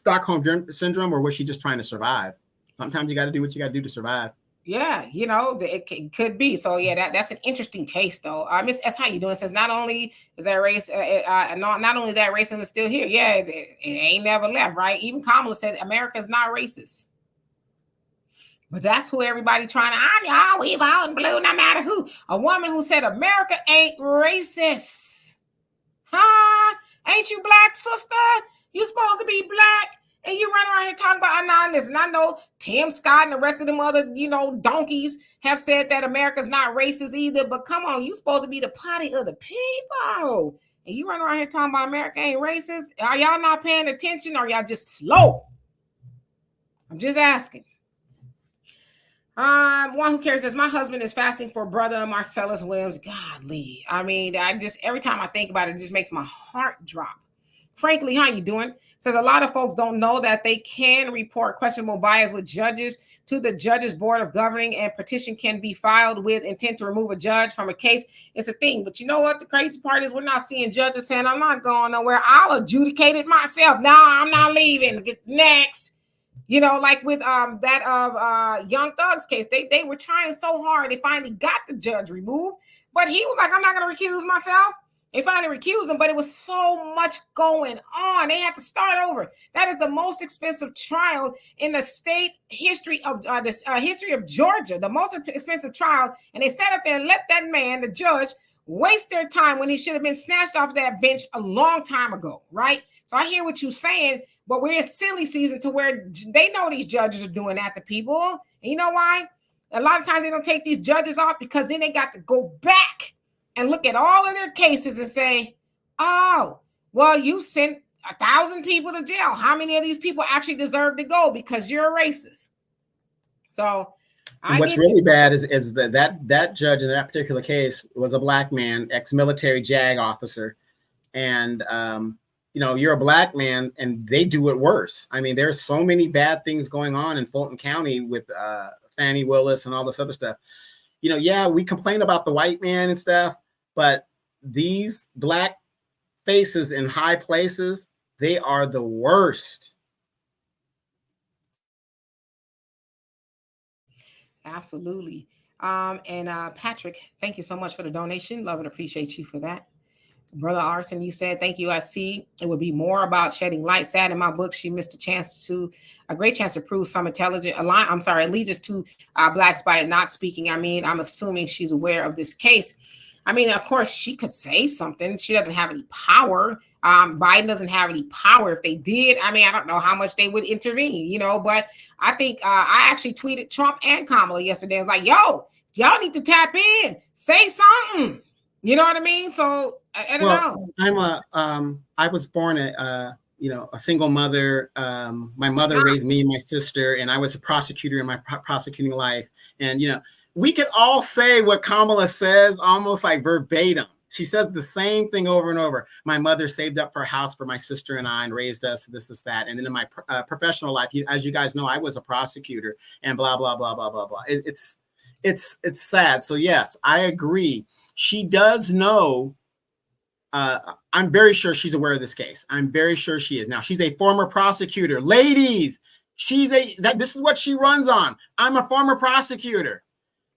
Stockholm Syndrome, or was she just trying to survive? Sometimes you got to do what you got to do to survive. Yeah, it could be. So yeah, that's an interesting case, though. Miss S, how you doing? It says not only is that race, not only that racism is still here. Yeah, it ain't never left, right? Even Kamala said America is not racist. But that's who everybody trying to, we voting blue no matter who. A woman who said America ain't racist. Huh? Ain't you black, sister? You supposed to be black. And you run around here talking about anonymous. And I know Tim Scott and the rest of them other, donkeys have said that America's not racist either. But come on, you supposed to be the party of the people. And you run around here talking about America ain't racist. Are y'all not paying attention, or y'all just slow? I'm just asking. One who cares says my husband is fasting for brother Marcellus Williams. Godly. I mean, every time I think about it, it just makes my heart drop. Frankly, how you doing? Says a lot of folks don't know that they can report questionable bias with judges to the judges board of governing, and petition can be filed with intent to remove a judge from a case. It's a thing. But you know what? The crazy part is we're not seeing judges saying, I'm not going nowhere. I'll adjudicate it myself. No, I'm not leaving. Next. Like with that Young Thug's case, they were trying so hard. They finally got the judge removed, but he was like, I'm not going to recuse myself. They finally recused him, but it was so much going on. They had to start over. That is the most expensive trial in the state history of history of Georgia. The most expensive trial, and they sat up there and let that man, the judge, waste their time when he should have been snatched off that bench a long time ago, right? So I hear what you're saying, but we're in silly season to where they know these judges are doing that to people. And you know why? A lot of times they don't take these judges off because then they got to go back and look at all of their cases and say, oh, well, you sent 1,000 people to jail. How many of these people actually deserve to go because you're a racist? So what's really bad is that judge in that particular case was a black man, ex-military JAG officer. And, you're a black man and they do it worse. I mean, there's so many bad things going on in Fulton County with Fannie Willis and all this other stuff. Yeah, we complain about the white man and stuff, but these black faces in high places, they are the worst. Absolutely. And Patrick, thank you so much for the donation. Love and appreciate you for that. Brother Arson, you said, thank you. I see it would be more about shedding light. Sad in my book, she missed a great chance to prove some allegiance to blacks by not speaking. I mean, I'm assuming she's aware of this case. I mean, of course, she could say something. She doesn't have any power. Biden doesn't have any power. If they did, I mean, I don't know how much they would intervene, but I think I actually tweeted Trump and Kamala yesterday. I was like, yo, y'all need to tap in, say something. You know what I mean? So I don't know. I was born a single mother. My mother raised me and my sister, and I was a prosecutor in my prosecuting life. And, we could all say what Kamala says almost like verbatim. She says the same thing over and over. My mother saved up for a house for my sister and I and raised us. This is that. And then in my professional life, as you guys know, I was a prosecutor and blah, blah, blah, blah, blah, blah. It's sad. So, yes, I agree. She does know. I'm very sure she's aware of this case. I'm very sure she is. Now, she's a former prosecutor. Ladies, this is what she runs on. I'm a former prosecutor.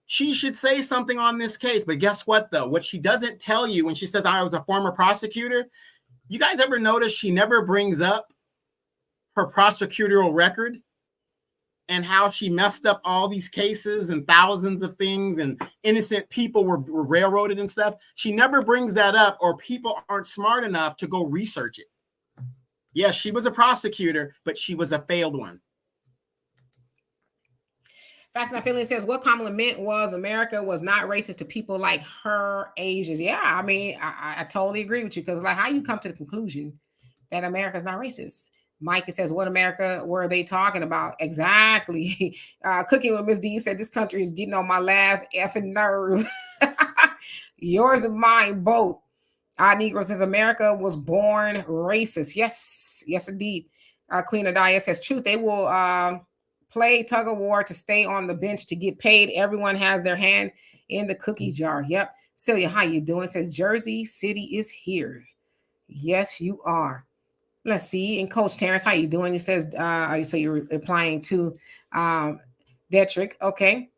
She should say something on this case. But guess what, though? What she doesn't tell you when she says I was a former prosecutor, you guys ever notice she never brings up her prosecutorial record and how she messed up all these cases and thousands of things and innocent people were railroaded and stuff? She never brings that up, or people aren't smart enough to go research it. Yes, she was a prosecutor, but she was a failed one. Facts and Feeling says what Kamala meant was America was not racist to people like her Asians. Yeah, I mean, I totally agree with you, because like, how you come to the conclusion that America is not racist? Mike says, what America were they talking about? Exactly. Cooking with Miss D said, this country is getting on my last effing nerve. Yours and mine both. Negro says, America was born racist. Yes, indeed. Queen Adaya says, truth, they will play tug of war to stay on the bench to get paid. Everyone has their hand in the cookie jar. Yep. Celia, how you doing? Says, Jersey City is here. Yes, you are. Let's see. And Coach Terrence, how you doing? He says, so you're replying to Detrick. Okay.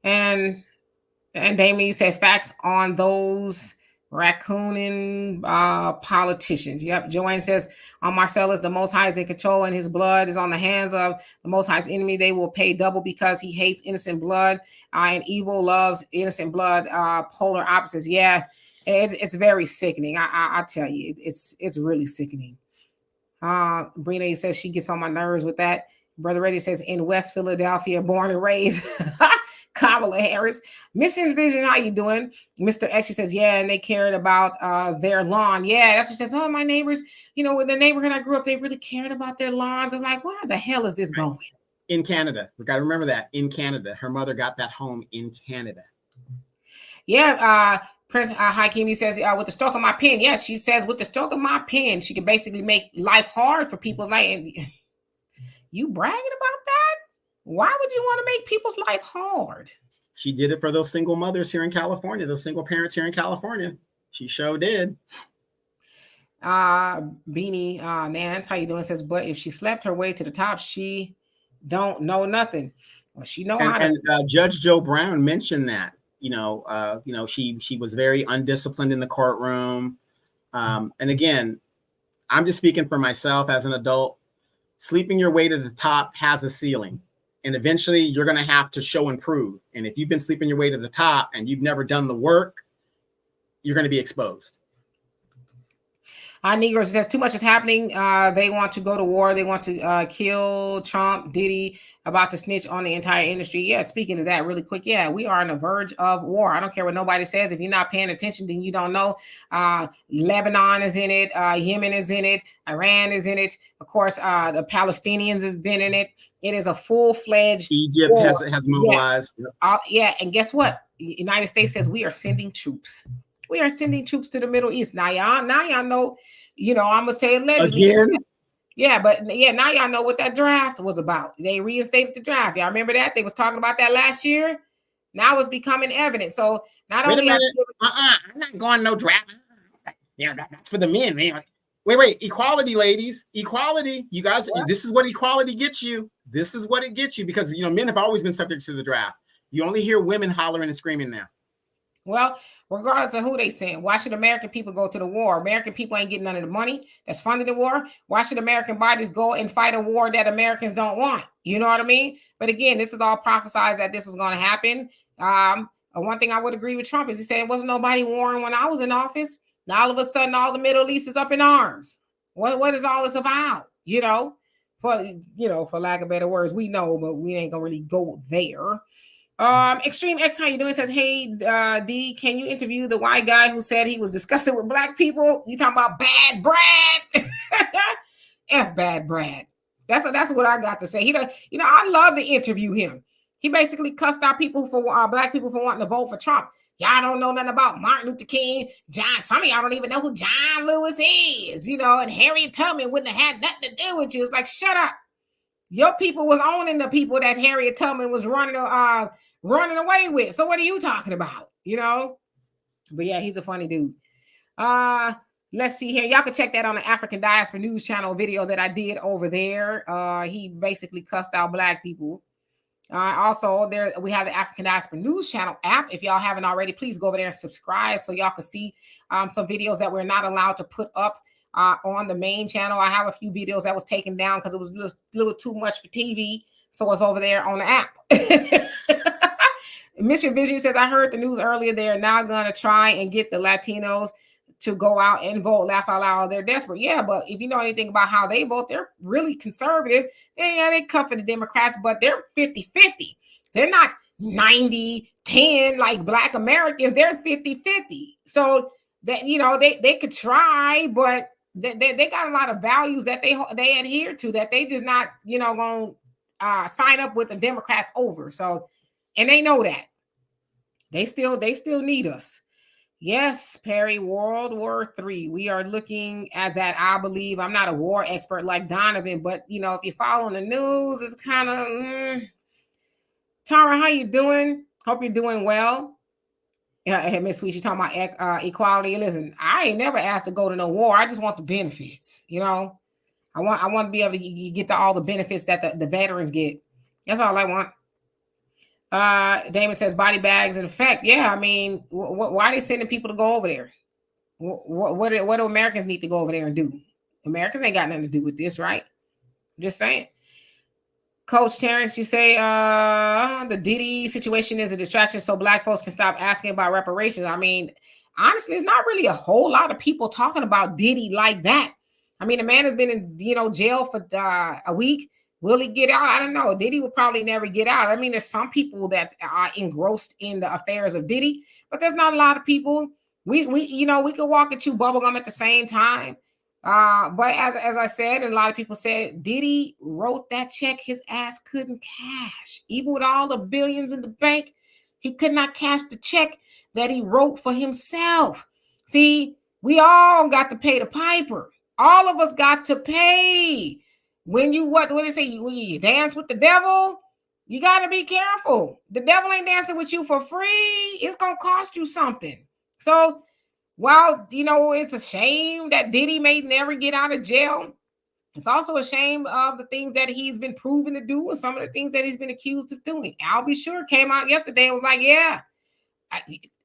And Damien, you said facts on those raccooning politicians. Yep. Joanne says, on Marcellus, the Most High is in control and his blood is on the hands of the Most High's enemy. They will pay double because he hates innocent blood and evil loves innocent blood. Polar opposites. Yeah. It's very sickening. I tell you, it's really sickening. Brina says she gets on my nerves with that. Brother Reddy says in West Philadelphia, born and raised. Kamala Harris. Mission Vision, how you doing? Mr. X, she says, yeah, and they cared about their lawn. Yeah, that's what she says. Oh, my neighbors, in the neighborhood I grew up, they really cared about their lawns. I was like, where the hell is this going? In Canada. We got to remember that. In Canada. Her mother got that home in Canada. Yeah, Prince Hakeem says, with the stroke of my pen. Yes, she says, with the stroke of my pen, she can basically make life hard for people. Like, you bragging about that? Why would you want to make people's life hard? She did it for those single mothers here in California, those single parents here in California. She sure did. Beanie Nance, how you doing? Says, but if she slept her way to the top, she don't know nothing. Well, she know how to. And Judge Joe Brown mentioned that. She was very undisciplined in the courtroom. And again, I'm just speaking for myself as an adult. Sleeping your way to the top has a ceiling, and eventually you're going to have to show and prove. And if you've been sleeping your way to the top and you've never done the work, you're going to be exposed. Negro says too much is happening. They want to go to war. They want to kill Trump. Diddy about to snitch on the entire industry. Yeah, speaking of that really quick. Yeah, we are on the verge of war. I don't care what nobody says. If you're not paying attention, then you don't know. Lebanon is in it. Yemen is in it. Iran is in it. Of course, the Palestinians have been in it. It is a full-fledged Egypt war. has mobilized. Yeah, and guess what? The United States says we are sending troops. We are sending troops to the Middle East. Now y'all know, I'm gonna say allegedly. Again? Yeah, but yeah, now y'all know what that draft was about. They reinstated the draft. Y'all remember that? They was talking about that last year. Now it's becoming evident. So not only I'm not going no draft. Yeah, that's for the men, man. Wait, equality, ladies. Equality. You guys, This is what equality gets you. This is what it gets you, because men have always been subject to the draft. You only hear women hollering and screaming now. Well, regardless of who they send, why should American people go to the war? American people ain't getting none of the money that's funding the war. Why should American bodies go and fight a war that Americans don't want? You know what I mean? But again, this is all prophesized that this was going to happen. One thing I would agree with Trump is he said it wasn't nobody warring when I was in office. Now all of a sudden, all the Middle East is up in arms. What is all this about? For lack of better words, we know, but we ain't gonna really go there. Extreme X, how you doing? Says, hey, D, can you interview the white guy who said he was disgusted with black people? You talking about Bad Brad? F Bad Brad. That's what I got to say. I love to interview him. He basically cussed out people for black people for wanting to vote for Trump. Y'all don't know nothing about Martin Luther King, some of y'all don't even know who John Lewis is, and Harriet Tubman wouldn't have had nothing to do with you. It's like, shut up. Your people was owning the people that Harriet Tubman was running away with. So what are you talking about? But yeah, he's a funny dude. Let's see here. Y'all can check that on the African Diaspora News Channel video that I did over there. He basically cussed out black people. Also, there we have the African Diaspora News Channel app. If y'all haven't already, please go over there and subscribe so y'all can see some videos that we're not allowed to put up on the main channel. I have a few videos that was taken down because it was a little too much for TV. So it's over there on the app. Mission Vision says, I heard the news earlier. They're now going to try and get the Latinos to go out and vote. Laugh out loud. They're desperate. Yeah, but if you know anything about how they vote, they're really conservative. They cut for the Democrats, but they're 50-50. They're not 90-10 like Black Americans. They're 50-50. So that, they could try, but they got a lot of values that they adhere to that they just not, going to sign up with the Democrats over. So, and they know that. They still need us. Yes, Perry, World War III. We are looking at that, I believe. I'm not a war expert like Donovan, but, if you're following the news, it's kind of... Tara, how you doing? Hope you're doing well. Yeah, Miss Sweet, you talking about equality. Listen, I ain't never asked to go to no war. I just want the benefits, I want to be able to get all the benefits that the veterans get. That's all I want. Damon says body bags in effect. Yeah, I mean, why are they sending people to go over there? What do Americans need to go over there and do? Americans ain't got nothing to do with this, right? Just saying. Coach Terrence, you say the Diddy situation is a distraction so black folks can stop asking about reparations. I mean, honestly, it's not really a whole lot of people talking about Diddy like that. I mean, the man has been in jail for a week. Will he get out? I don't know. Diddy will probably never get out. I mean, there's some people that are engrossed in the affairs of Diddy, but there's not a lot of people. We could walk and chew bubblegum at the same time. But as I said, and a lot of people said, Diddy wrote that check his ass couldn't cash. Even with all the billions in the bank, he could not cash the check that he wrote for himself. See, we all got to pay the piper. All of us got to pay. When you, what do they say? When you dance with the devil, you got to be careful. The devil ain't dancing with you for free. It's going to cost you something. So, while, it's a shame that Diddy may never get out of jail, it's also a shame of the things that he's been proven to do and some of the things that he's been accused of doing. Al B. Sure came out yesterday and was like, yeah,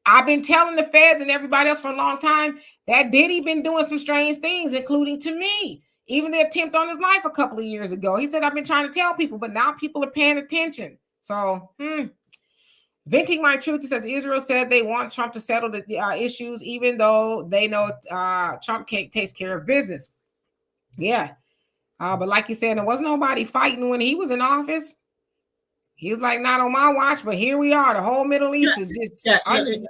I've been telling the feds and everybody else for a long time that Diddy been doing some strange things, including to me. Even the attempt on his life a couple of years ago. He said, I've been trying to tell people, but now people are paying attention. So, venting my truth, he says, Israel said they want Trump to settle the issues, even though they know Trump takes care of business. Yeah. But like you said, there was nobody fighting when he was in office. He was like, not on my watch, but here we are. The whole Middle East is just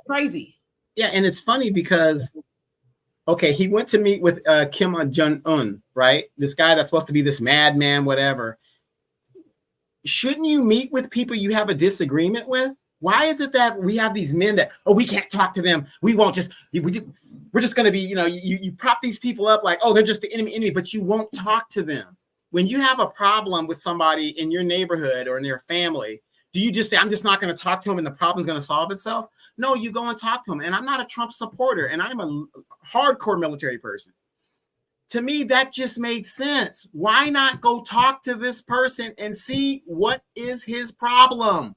crazy. Yeah, and it's funny because, okay, he went to meet with Kim Jong-un, right? This guy that's supposed to be this madman, whatever. Shouldn't you meet with people you have a disagreement with? Why is it that we have these men that, we can't talk to them. We won't just, we're just going to be, you prop these people up like, they're just the enemy, but you won't talk to them. When you have a problem with somebody in your neighborhood or in your family, do you just say, I'm just not going to talk to him and the problem's going to solve itself? No, you go and talk to him. And I'm not a Trump supporter, and I'm a hardcore military person. To me, that just made sense. Why not go talk to this person and see what is his problem?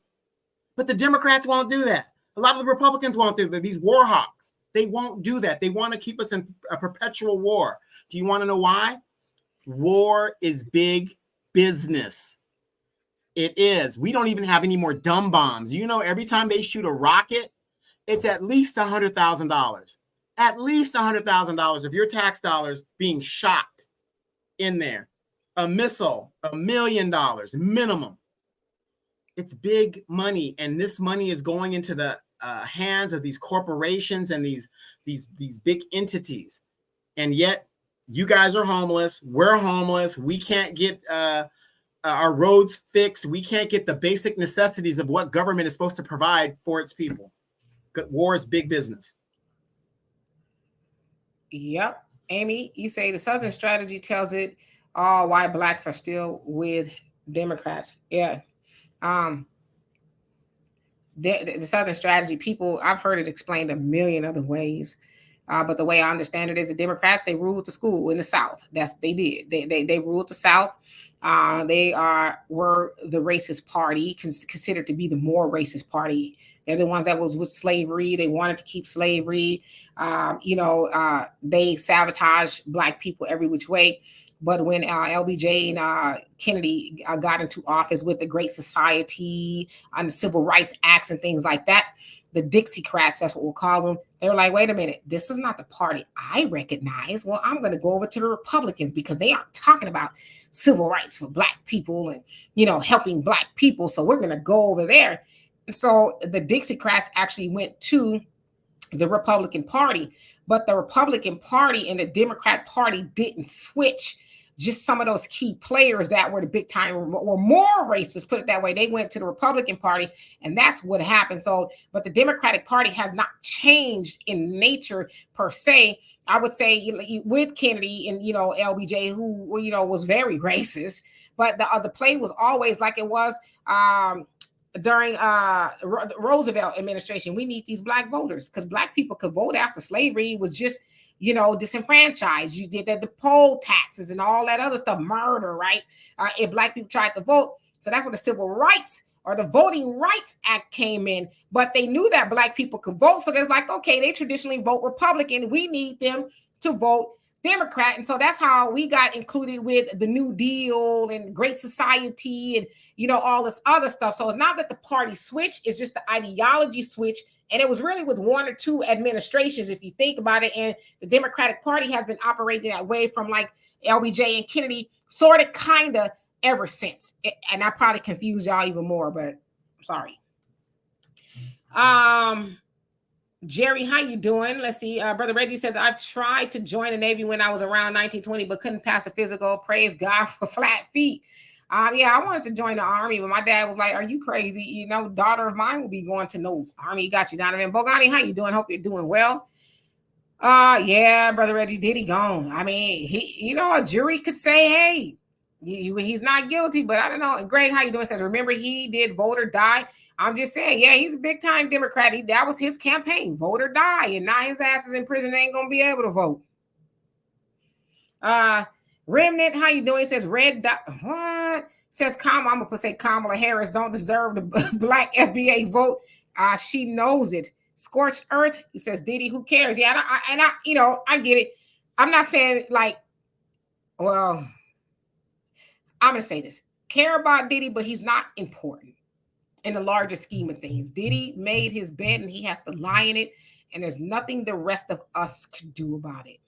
But the Democrats won't do that. A lot of the Republicans won't do that. These war hawks, they won't do that. They want to keep us in a perpetual war. Do you want to know why? War is big business. It is. We don't even have any more dumb bombs. Every time they shoot a rocket, it's at least $100,000. At least $100,000 of your tax dollars being shot in there. A missile, $1 million minimum. It's big money, and this money is going into the hands of these corporations and these big entities. And yet, you guys are homeless. We're homeless. We can't get our roads fixed. We can't get the basic necessities of what government is supposed to provide for its people. War is big business. Yep. Amy, you say the Southern strategy tells it all why blacks are still with Democrats. Yeah. The Southern strategy, people, I've heard it explained a million other ways. But the way I understand it is the Democrats, they ruled the school in the South. They did. They ruled the South. They were the racist party, considered to be the more racist party. They're the ones that was with slavery. They wanted to keep slavery. They sabotaged Black people every which way. But when LBJ and Kennedy got into office with the Great Society and the Civil Rights Acts and things like that, the Dixiecrats, that's what we'll call them, they were like, wait a minute, this is not the party I recognize. Well, I'm going to go over to the Republicans because they aren't talking about civil rights for Black people and, helping Black people. So we're going to go over there. So the Dixiecrats actually went to the Republican Party, but the Republican Party and the Democrat Party didn't switch. Just some of those key players that were the big time or more racist, put it that way, they went to the Republican Party, and that's what happened. So, but the Democratic Party has not changed in nature per se. I would say with Kennedy and LBJ, who was very racist, but the play was always like it was during the Roosevelt administration. We need these Black voters because Black people could vote after slavery was just disenfranchised. You did the poll taxes and all that other stuff, murder, right? If Black people tried to vote. So that's where the Civil Rights or the Voting Rights Act came in. But they knew that Black people could vote. So there's like, okay, they traditionally vote Republican. We need them to vote Democrat. And so that's how we got included with the New Deal and Great Society and, all this other stuff. So it's not that the party switched, it's just the ideology switch. And it was really with one or two administrations, if you think about it. And the Democratic Party has been operating that way from like LBJ and Kennedy, sort of, kind of ever since. And I probably confused y'all even more, but I'm sorry. Jerry, how you doing? Let's see. Brother Reggie says, I've tried to join the Navy when I was around 1920, but couldn't pass a physical. Praise God for flat feet. Yeah, I wanted to join the Army, but my dad was like, are you crazy? Daughter of mine will be going to no Army. Got you, Donovan. Bogani, how you doing? Hope you're doing well. Yeah, Brother Reggie, Diddy gone. I mean, he, a jury could say, hey, he's not guilty, but I don't know. And Greg, how you doing? Says, remember, he did vote or die. I'm just saying, yeah, he's a big time Democrat. That was his campaign, vote or die. And now his ass is in prison, ain't going to be able to vote. Remnant, how you doing? He says, red dot. What? Says Kamala, I'm going to say Kamala Harris don't deserve the Black FBA vote. She knows it. Scorched Earth, he says, Diddy, who cares? Yeah, I get it. I'm not saying like, well, I'm gonna say this. Care about Diddy, but he's not important in the larger scheme of things. Diddy made his bed and he has to lie in it, and there's nothing the rest of us could do about it.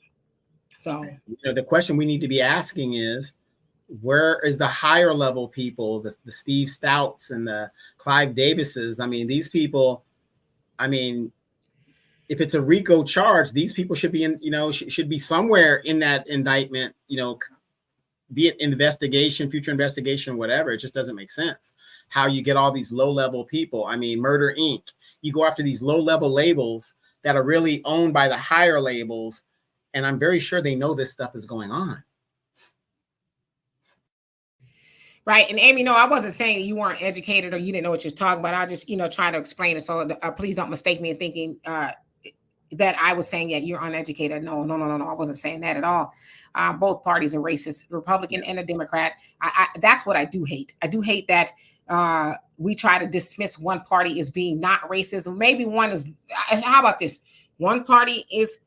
So the question we need to be asking is, where is the higher level people, the Steve Stouts and the Clive Davises? I mean, these people, I mean, if it's a RICO charge, these people should be in, should be somewhere in that indictment, be it investigation, future investigation, whatever. It just doesn't make sense how you get all these low level people. I mean, Murder Inc. You go after these low level labels that are really owned by the higher labels. And I'm very sure they know this stuff is going on. Right. And Amy, no, I wasn't saying you weren't educated or you didn't know what you're talking about. I just, try to explain it. So please don't mistake me in thinking that I was saying, yeah, you're uneducated. No. I wasn't saying that at all. Both parties are racist, Republican and a Democrat. That's what I do hate. I do hate that we try to dismiss one party as being not racist. Maybe one is, how about this? One party is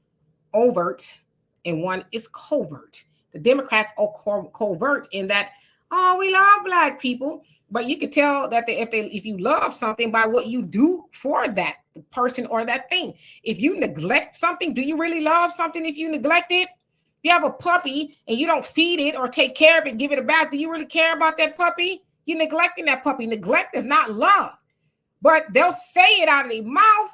overt and one is covert. The Democrats are covert in that, oh, we love Black people. But you could tell that if you love something by what you do for that person or that thing. If you neglect something, do you really love something if you neglect it? If you have a puppy and you don't feed it or take care of it, give it a bath, do you really care about that puppy? You're neglecting that puppy. Neglect is not love. But they'll say it out of their mouth.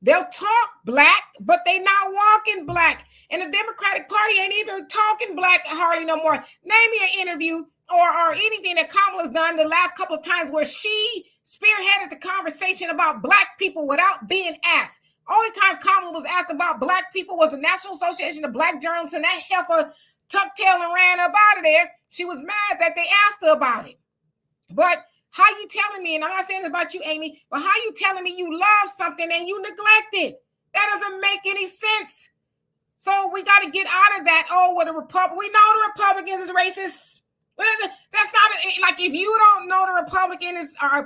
They'll talk Black, but they not walking Black. And the Democratic Party ain't even talking Black hardly no more. Name me an interview or anything that Kamala's done the last couple of times where she spearheaded the conversation about Black people without being asked. Only time Kamala was asked about Black people was the National Association of Black Journalists, and that heifer tucked tail and ran up out of there. She was mad that they asked her about it. But how you telling me, and I'm not saying it about you, Amy, but how you telling me you love something and you neglect it? That doesn't make any sense. So we got to get out of that. Oh, well, we know the Republicans is racist. That's not like, if you don't know the Republican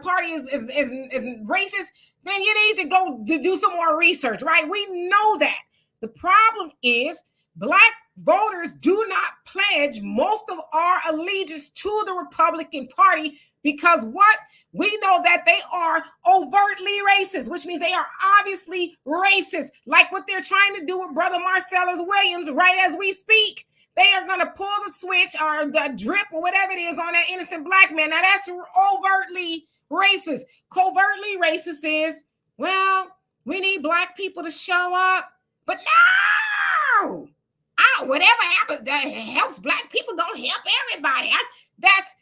party is racist, then you need to go to do some more research, right? We know that. The problem is Black voters do not pledge most of our allegiance to the Republican Party because what? We know that they are overtly racist, which means they are obviously racist, like what they're trying to do with Brother Marcellus Williams right as we speak. They are going to pull the switch or the drip or whatever it is on that innocent Black man. Now, that's overtly racist. Covertly racist is, well, we need Black people to show up. But no! Whatever happens that helps Black people, don't help everybody. That's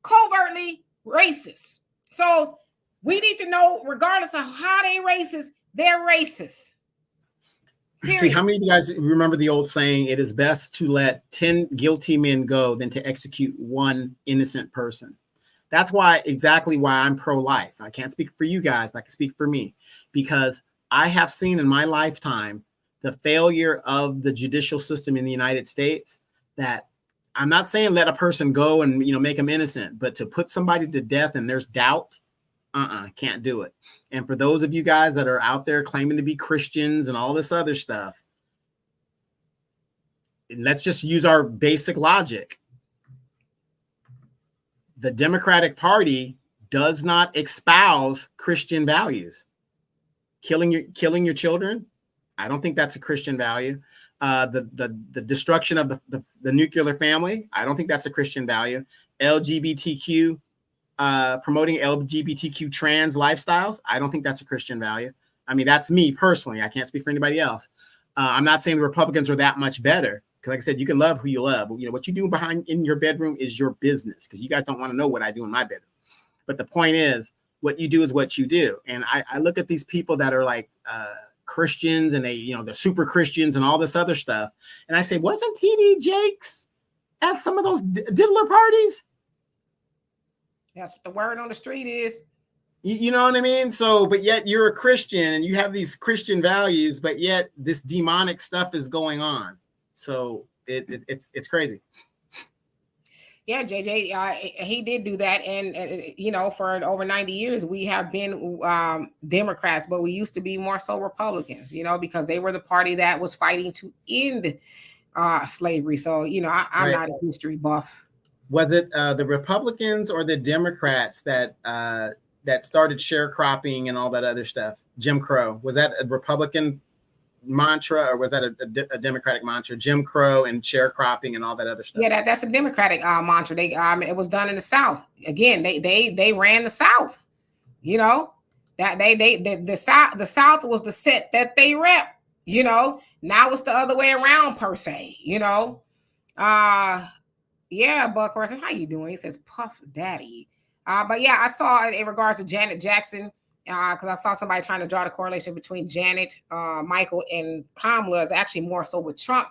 covertly racist. So we need to know, regardless of how they racist, they're racist. Period. See, how many of you guys remember the old saying, it is best to let 10 guilty men go than to execute one innocent person? That's exactly why I'm pro-life. I can't speak for you guys, but I can speak for me, because I have seen in my lifetime the failure of the judicial system in the United States. That I'm not saying let a person go and make them innocent, but to put somebody to death and there's doubt, can't do it. And for those of you guys that are out there claiming to be Christians and all this other stuff, let's just use our basic logic. The Democratic Party does not espouse Christian values. Killing your children, I don't think that's a Christian value. The destruction of the nuclear family, I don't think that's a Christian value. LGBTQ, promoting LGBTQ trans lifestyles, I don't think that's a Christian value. I mean, that's me personally. I can't speak for anybody else. I'm not saying the Republicans are that much better, because like I said, you can love who you love. What you do in your bedroom is your business, because you guys don't want to know what I do in my bedroom. But the point is, what you do is what you do. And I look at these people that are like Christians, and they're super Christians and all this other stuff. And I say, wasn't TD Jakes at some of those diddler parties? That's what the word on the street is. You know what I mean? So, but yet you're a Christian and you have these Christian values, but yet this demonic stuff is going on. So it's crazy. Yeah, JJ, he did do that, and you know, for over 90 years, we have been Democrats, but we used to be more so Republicans, you know, because they were the party that was fighting to end slavery. So, you know, I'm Right. not a history buff. Was it the Republicans or the Democrats that that started sharecropping and all that other stuff? Jim Crow, was that a Republican mantra or was that a Democratic mantra? Jim Crow and sharecropping and all that other stuff. Yeah, that's a Democratic mantra. They it was done in the South. Again, they ran the South. You know that the South was the set that they rep. You know, now it's the other way around per se. You know, yeah, Buck Carson, how you doing? He says Puff Daddy. But yeah, I saw in regards to Janet Jackson, because I saw somebody trying to draw the correlation between Janet, Michael, and Kamala is actually more so with Trump,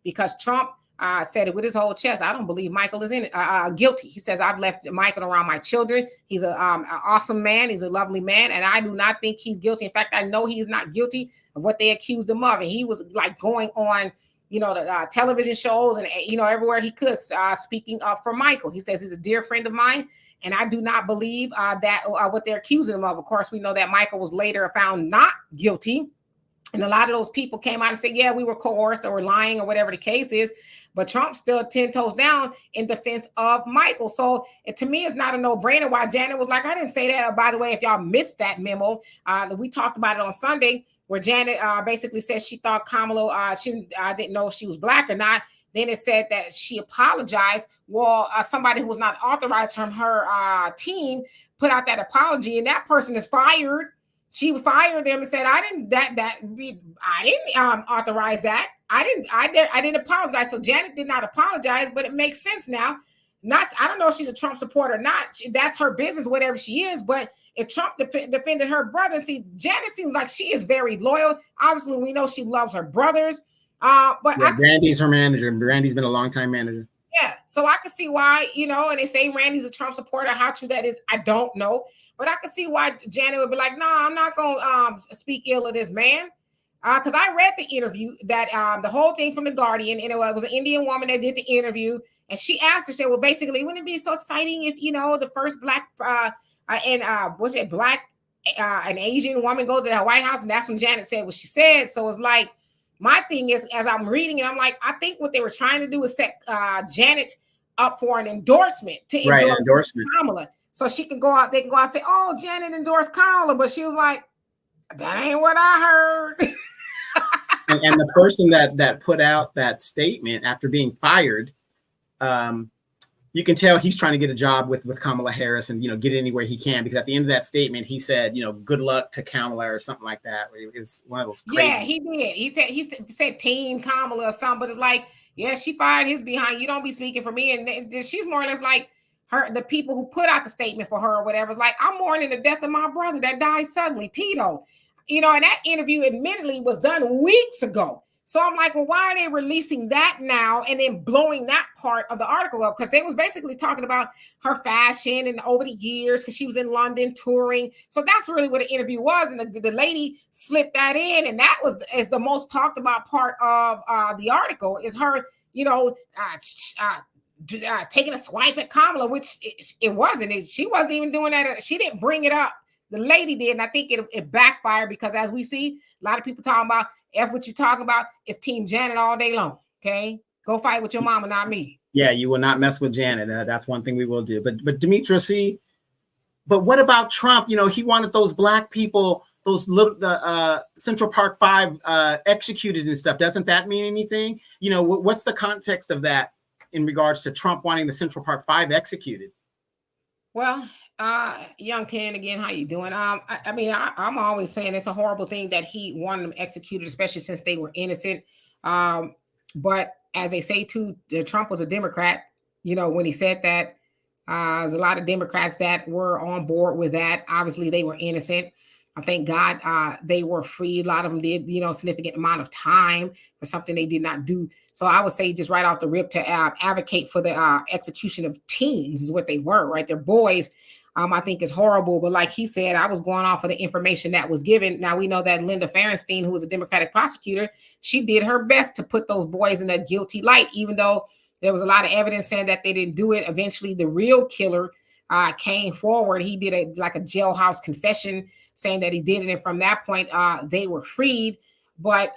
because Trump said it with his whole chest. I don't believe Michael is in it guilty. He says, I've left Michael around my children. He's an awesome man. He's a lovely man, and I do not think he's guilty. In fact, I know he's not guilty of what they accused him of. And he was like going on, you know, the television shows and, you know, everywhere he could, speaking up for Michael. He says he's a dear friend of mine, and I do not believe that what they're accusing him of. Of course, we know that Michael was later found not guilty. And a lot of those people came out and said, yeah, we were coerced or lying or whatever the case is. But Trump still 10 toes down in defense of Michael. So to me, it's not a no-brainer why Janet was like, I didn't say that. By the way, if y'all missed that memo, we talked about it on Sunday, where Janet basically said she thought Kamala, she didn't know if she was black or not. Then it said that she apologized. Well, somebody who was not authorized from her team put out that apology, and that person is fired. She fired them and said, I didn't authorize that. I didn't apologize. So Janet did not apologize, but it makes sense now. I don't know if she's a Trump supporter or not. That's her business, whatever she is. But if Trump defended her brother, see, Janet seems like she is very loyal. Obviously, we know she loves her brothers. But yeah, Randy's her manager. Randy's been a long-time manager. Yeah, so I can see why, you know, and they say Randy's a Trump supporter. How true that is, I don't know. But I can see why Janet would be like, no, I'm not going to speak ill of this man. Because I read the interview, that the whole thing from The Guardian, and it was an Indian woman that did the interview. And she asked her, she said, well, basically, wouldn't it be so exciting if, you know, the first black an Asian woman go to the White House? And that's when Janet said what she said. So it's like, my thing is, as I'm reading it, I'm like, I think what they were trying to do is set Janet up for an endorsement to endorse Kamala. So she can go out, they can go out and say, oh, Janet endorsed Kamala. But she was like, that ain't what I heard. and the person that put out that statement after being fired, you can tell he's trying to get a job with Kamala Harris and, you know, get anywhere he can, because at the end of that statement, he said, you know, good luck to Kamala or something like that. It was one of those crazy. Yeah, he did. He said team Kamala or something, but it's like, yeah, she fired his behind. You don't be speaking for me. And she's more or less like the people who put out the statement for her or whatever. It's like, I'm mourning the death of my brother that died suddenly, Tito. You know, and that interview admittedly was done weeks ago. So I'm like, well, why are they releasing that now and then blowing that part of the article up? Because they was basically talking about her fashion and over the years, because she was in London touring. So that's really what the interview was. And the lady slipped that in. And that is the most talked about part of the article, is her, you know, taking a swipe at Kamala, which it wasn't. She wasn't even doing that. She didn't bring it up. The lady did, and I think it backfired, because as we see, a lot of people talking about, what you're talking about is Team Janet all day long, okay? Go fight with your mama, not me. Yeah, you will not mess with Janet. That's one thing we will do. But Demetra, see, but what about Trump? You know, he wanted those black people, those little Central Park 5 executed and stuff. Doesn't that mean anything? You know, what's the context of that in regards to Trump wanting the Central Park 5 executed? Well, Young Ken, again, how you doing? I mean, I'm always saying it's a horrible thing that he wanted them executed, especially since they were innocent. But as they say too, Trump was a Democrat. You know, when he said that, there's a lot of Democrats that were on board with that. Obviously, they were innocent. Thank God they were free. A lot of them did, you know, significant amount of time for something they did not do. So I would say just right off the rip to advocate for the execution of teens is what they were, right? They're boys. I think is horrible. But like he said, I was going off of the information that was given. Now we know that Linda Feinstein, who was a Democratic prosecutor, she did her best to put those boys in a guilty light, even though There was a lot of evidence saying that they didn't do it. Eventually, the real killer came forward. He did a jailhouse confession saying that he did it, and from that point, they were freed. But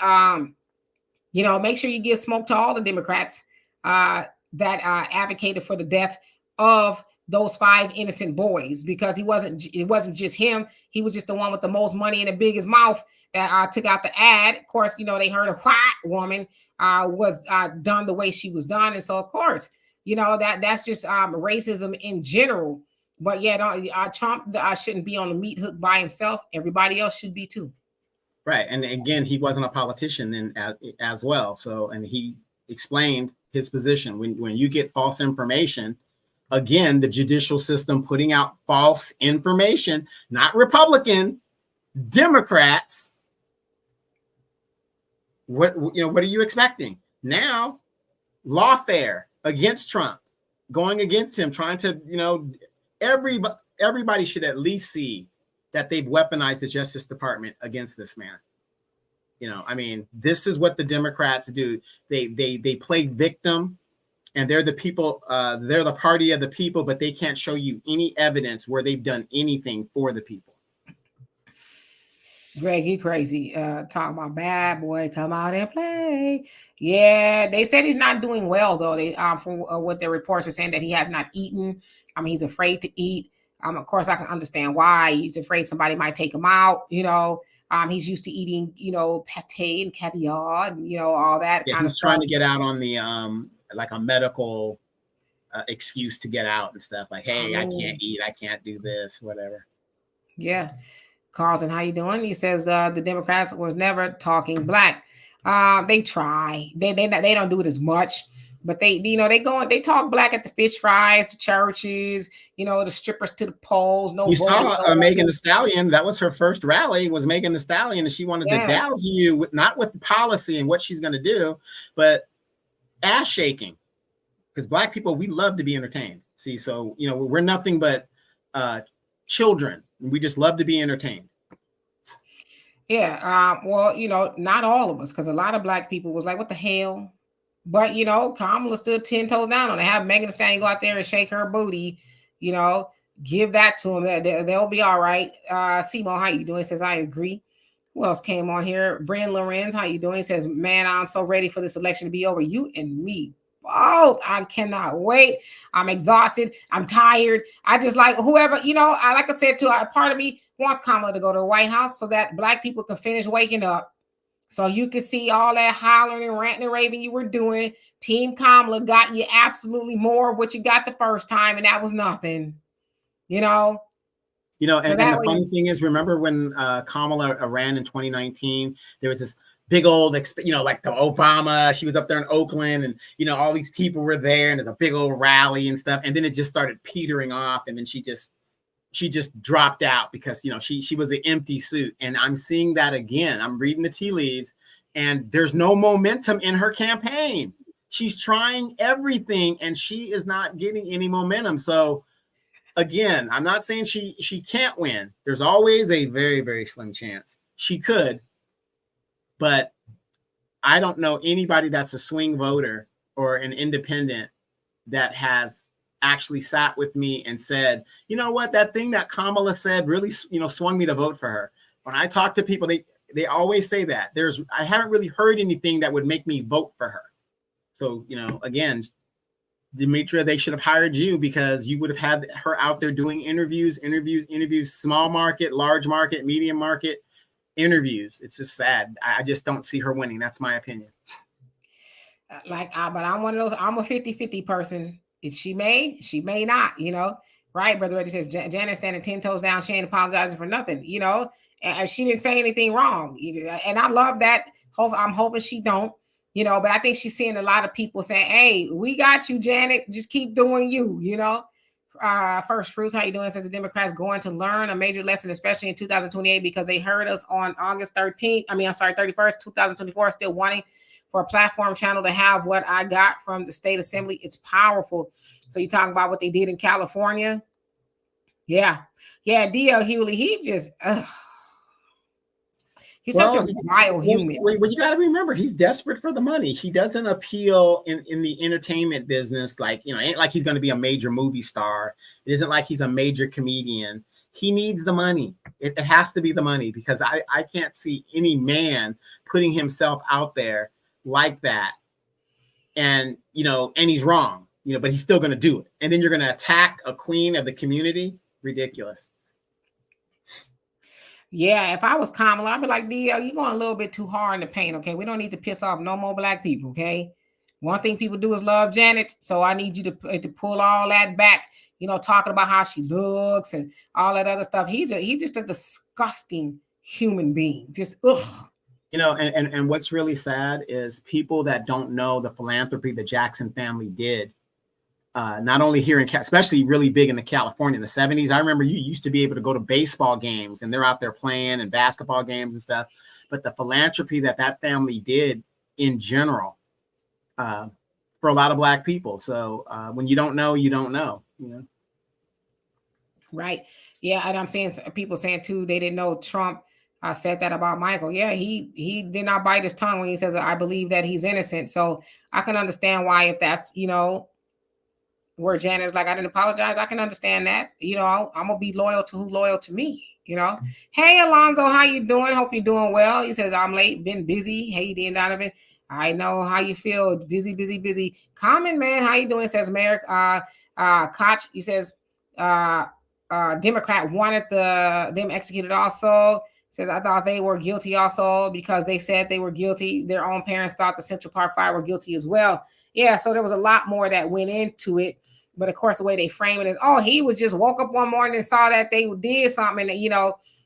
make sure you give smoke to all the Democrats that advocated for the death of those 5 innocent boys, because it wasn't just him. He was just the one with the most money and the biggest mouth that took out the ad. Of course, they heard a white woman was done the way she was done, and so of course, that's just racism in general. But yeah, Trump shouldn't be on the meat hook by himself. Everybody else should be too. Right, and again, he wasn't a politician as well. So, and he explained his position. When you get false information, again, the judicial system putting out false information, not Republican, Democrats. What are you expecting now? Lawfare against Trump, going against him, trying to, everybody should at least see that they've weaponized the Justice Department against this man. This is what the Democrats do. They play victim, and they're the people, they're the party of the people, but they can't show you any evidence where they've done anything for the people. Greg, you crazy. Talking about bad boy, come out and play. Yeah, they said he's not doing well, though. They from what their reports are saying, that he has not eaten. He's afraid to eat. Of course, I can understand why. He's afraid somebody might take him out. He's used to eating, pate and caviar and, all that kind of stuff. He's trying to get out on the like a medical excuse to get out and stuff. Like, hey, I can't eat. I can't do this, whatever. Yeah. Carlton, how you doing? He says the Democrats was never talking black. They try. They don't do it as much, but they talk black at the fish fries, the churches, the strippers to the polls. No, you saw Megan Thee Stallion. That was her first rally. Was Megan Thee Stallion, and she wanted to douse you not with policy and what she's going to do, but ass shaking. Because black people, we love to be entertained. See, so we're nothing but children. We just love to be entertained. Yeah. Well, not all of us, because a lot of black people was like, what the hell? But, Kamala stood 10 toes down on it. Have Megan Thee Stallion go out there and shake her booty, give that to them. They'll be all right. Simo, how you doing? Says, I agree. Who else came on here? Bryn Lorenz, how you doing? Says, man, I'm so ready for this election to be over. You and me both. I cannot wait. I'm exhausted. I'm tired. I just like whoever, like I said too, part of me wants Kamala to go to the White House so that black people can finish waking up. So you can see all that hollering and ranting and raving you were doing. Team Kamala got you absolutely more of what you got the first time, and that was nothing. And the funny thing is, remember when Kamala ran in 2019, there was this big old, like the Obama, she was up there in Oakland, and, all these people were there, and there's a big old rally and stuff. And then it just started petering off. And then she just dropped out because, she was an empty suit. And I'm seeing that again. I'm reading the tea leaves, and there's no momentum in her campaign. She's trying everything, and she is not getting any momentum. So again, I'm not saying she can't win. There's always a very, very slim chance she could. But I don't know anybody that's a swing voter or an independent that has actually sat with me and said, you know what, that thing that Kamala said really, swung me to vote for her. When I talk to people, they always say that. I haven't really heard anything that would make me vote for her. So, again, Demetria, they should have hired you, because you would have had her out there doing interviews, small market, large market, medium market interviews. It's just sad. I just don't see her winning. That's my opinion. But I'm one of those, I'm a 50-50 person. She may not, right? Brother Reggie says, Janet standing 10 toes down. She ain't apologizing for nothing, and she didn't say anything wrong. And I love that. I'm hoping she don't, but I think she's seeing a lot of people saying, hey, we got you, Janet. Just keep doing you, First Fruits, how you doing? Says the Democrats going to learn a major lesson, especially in 2028, because they heard us on August 31st, 2024, still wanting for a platform channel to have what I got from the state assembly. It's powerful. So you talking about what they did in California? Yeah. D.L. Hewley, he just, He's such a vile human. Well, you got to remember, he's desperate for the money. He doesn't appeal in the entertainment business like, ain't like he's going to be a major movie star. It isn't like he's a major comedian. He needs the money. It has to be the money, because I can't see any man putting himself out there like that. And, and he's wrong, but he's still going to do it. And then you're going to attack a queen of the community. Ridiculous. Yeah, if I was Kamala, I'd be like, DL, you're going a little bit too hard in the paint, okay? We don't need to piss off no more black people, okay? One thing people do is love Janet, so I need you to pull all that back, talking about how she looks and all that other stuff. He's just a disgusting human being. Just, ugh. And what's really sad is people that don't know the philanthropy the Jackson family did. Not only here especially really big in California in the 70s. I remember you used to be able to go to baseball games and they're out there playing, and basketball games and stuff. But the philanthropy that family did in general for a lot of black people. So when you don't know, you don't know. Right. Yeah. And I'm saying, people saying too, they didn't know Trump said that about Michael. Yeah, he did not bite his tongue when he says, I believe that he's innocent. So I can understand why, if that's, where Janet was like, I didn't apologize. I can understand that. I'm gonna be loyal to who loyal to me. Hey Alonzo, how you doing? Hope you're doing well. He says, I'm late, been busy. Hey Dan Donovan, I know how you feel. Busy. Common man, how you doing? Says Merrick. Koch, he says, Democrat wanted them executed also. Says, I thought they were guilty also because they said they were guilty. Their own parents thought the Central Park Five were guilty as well. Yeah, so there was a lot more that went into it. But of course, the way they frame it is, he was just woke up one morning and saw that they did something, and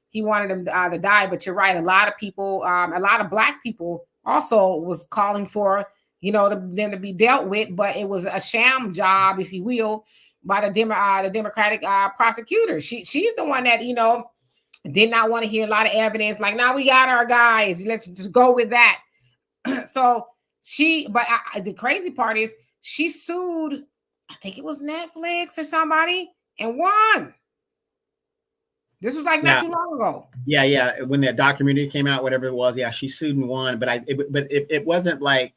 he wanted them to die. But you're right, a lot of people, a lot of black people also was calling for them to be dealt with, but it was a sham job, if you will, by the Democratic prosecutor. She's the one that did not want to hear a lot of evidence. Like, now we got our guys, let's just go with that. So the crazy part is she sued, I think it was Netflix or somebody, and won. This was like not too long ago. Yeah. When that documentary came out, whatever it was, she sued and won. But it wasn't like,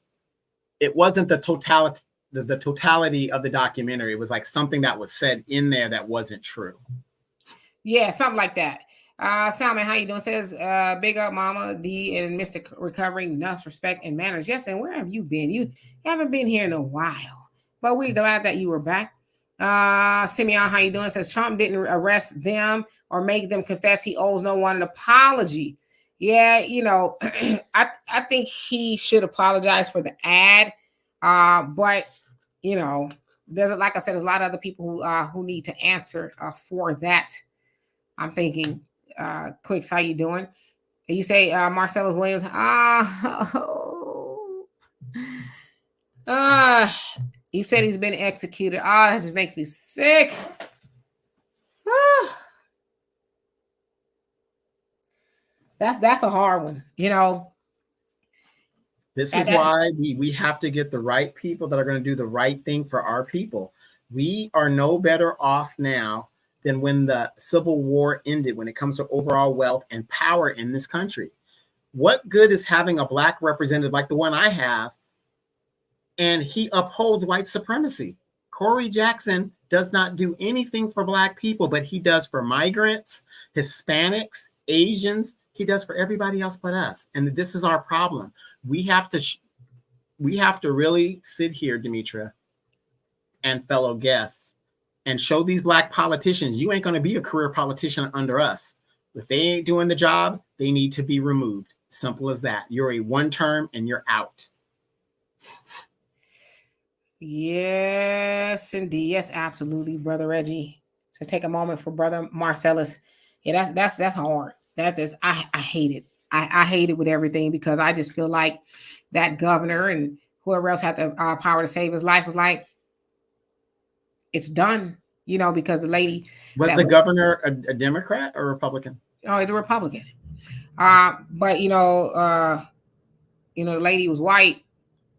it wasn't the totality of the documentary. It was like something that was said in there that wasn't true. Yeah, something like that. Salmon, how you doing? Says, big up Mama D and Mr. Recovering, enough respect and manners. Yes, and where have you been? You haven't been here in a while, but we're glad that you were back. Simeon, how you doing? Says, Trump didn't arrest them or make them confess. He owes no one an apology. Yeah, I think he should apologize for the ad. But like I said, there's a lot of other people who need to answer for that. I'm thinking, Quicks, how you doing? You say Marcellus Williams. He said he's been executed. That just makes me sick. That's a hard one, This is why we have to get the right people that are going to do the right thing for our people. We are no better off now than when the Civil War ended, when it comes to overall wealth and power in this country. What good is having a black representative like the one I have, and he upholds white supremacy? Corey Jackson does not do anything for black people, but he does for migrants, Hispanics, Asians. He does for everybody else but us. And this is our problem. We have to really sit here, Demetra, and fellow guests, and show these black politicians, you ain't going to be a career politician under us. If they ain't doing the job, they need to be removed. Simple as that. You're a one term and you're out. Yes, indeed. Yes, absolutely, Brother Reggie. So take a moment for Brother Marcellus. Yeah, that's hard. That's just, I hate it. I hate it with everything, because I just feel like that governor and whoever else had the power to save his life was like, it's done, because the lady was the governor a Democrat or Republican? Oh, he's a Republican. But the lady was white,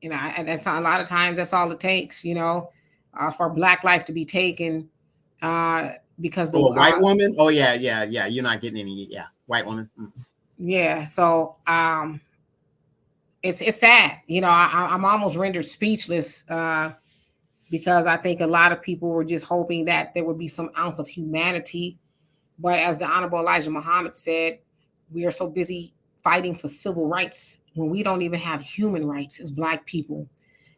and that's a lot of times that's all it takes, for black life to be taken, because the white woman. Oh yeah. You're not getting any. Yeah, white woman. Yeah. So it's sad. I'm almost rendered speechless because I think a lot of people were just hoping that there would be some ounce of humanity. But as the Honorable Elijah Muhammad said, we are so busy fighting for civil rights when we don't even have human rights as Black people,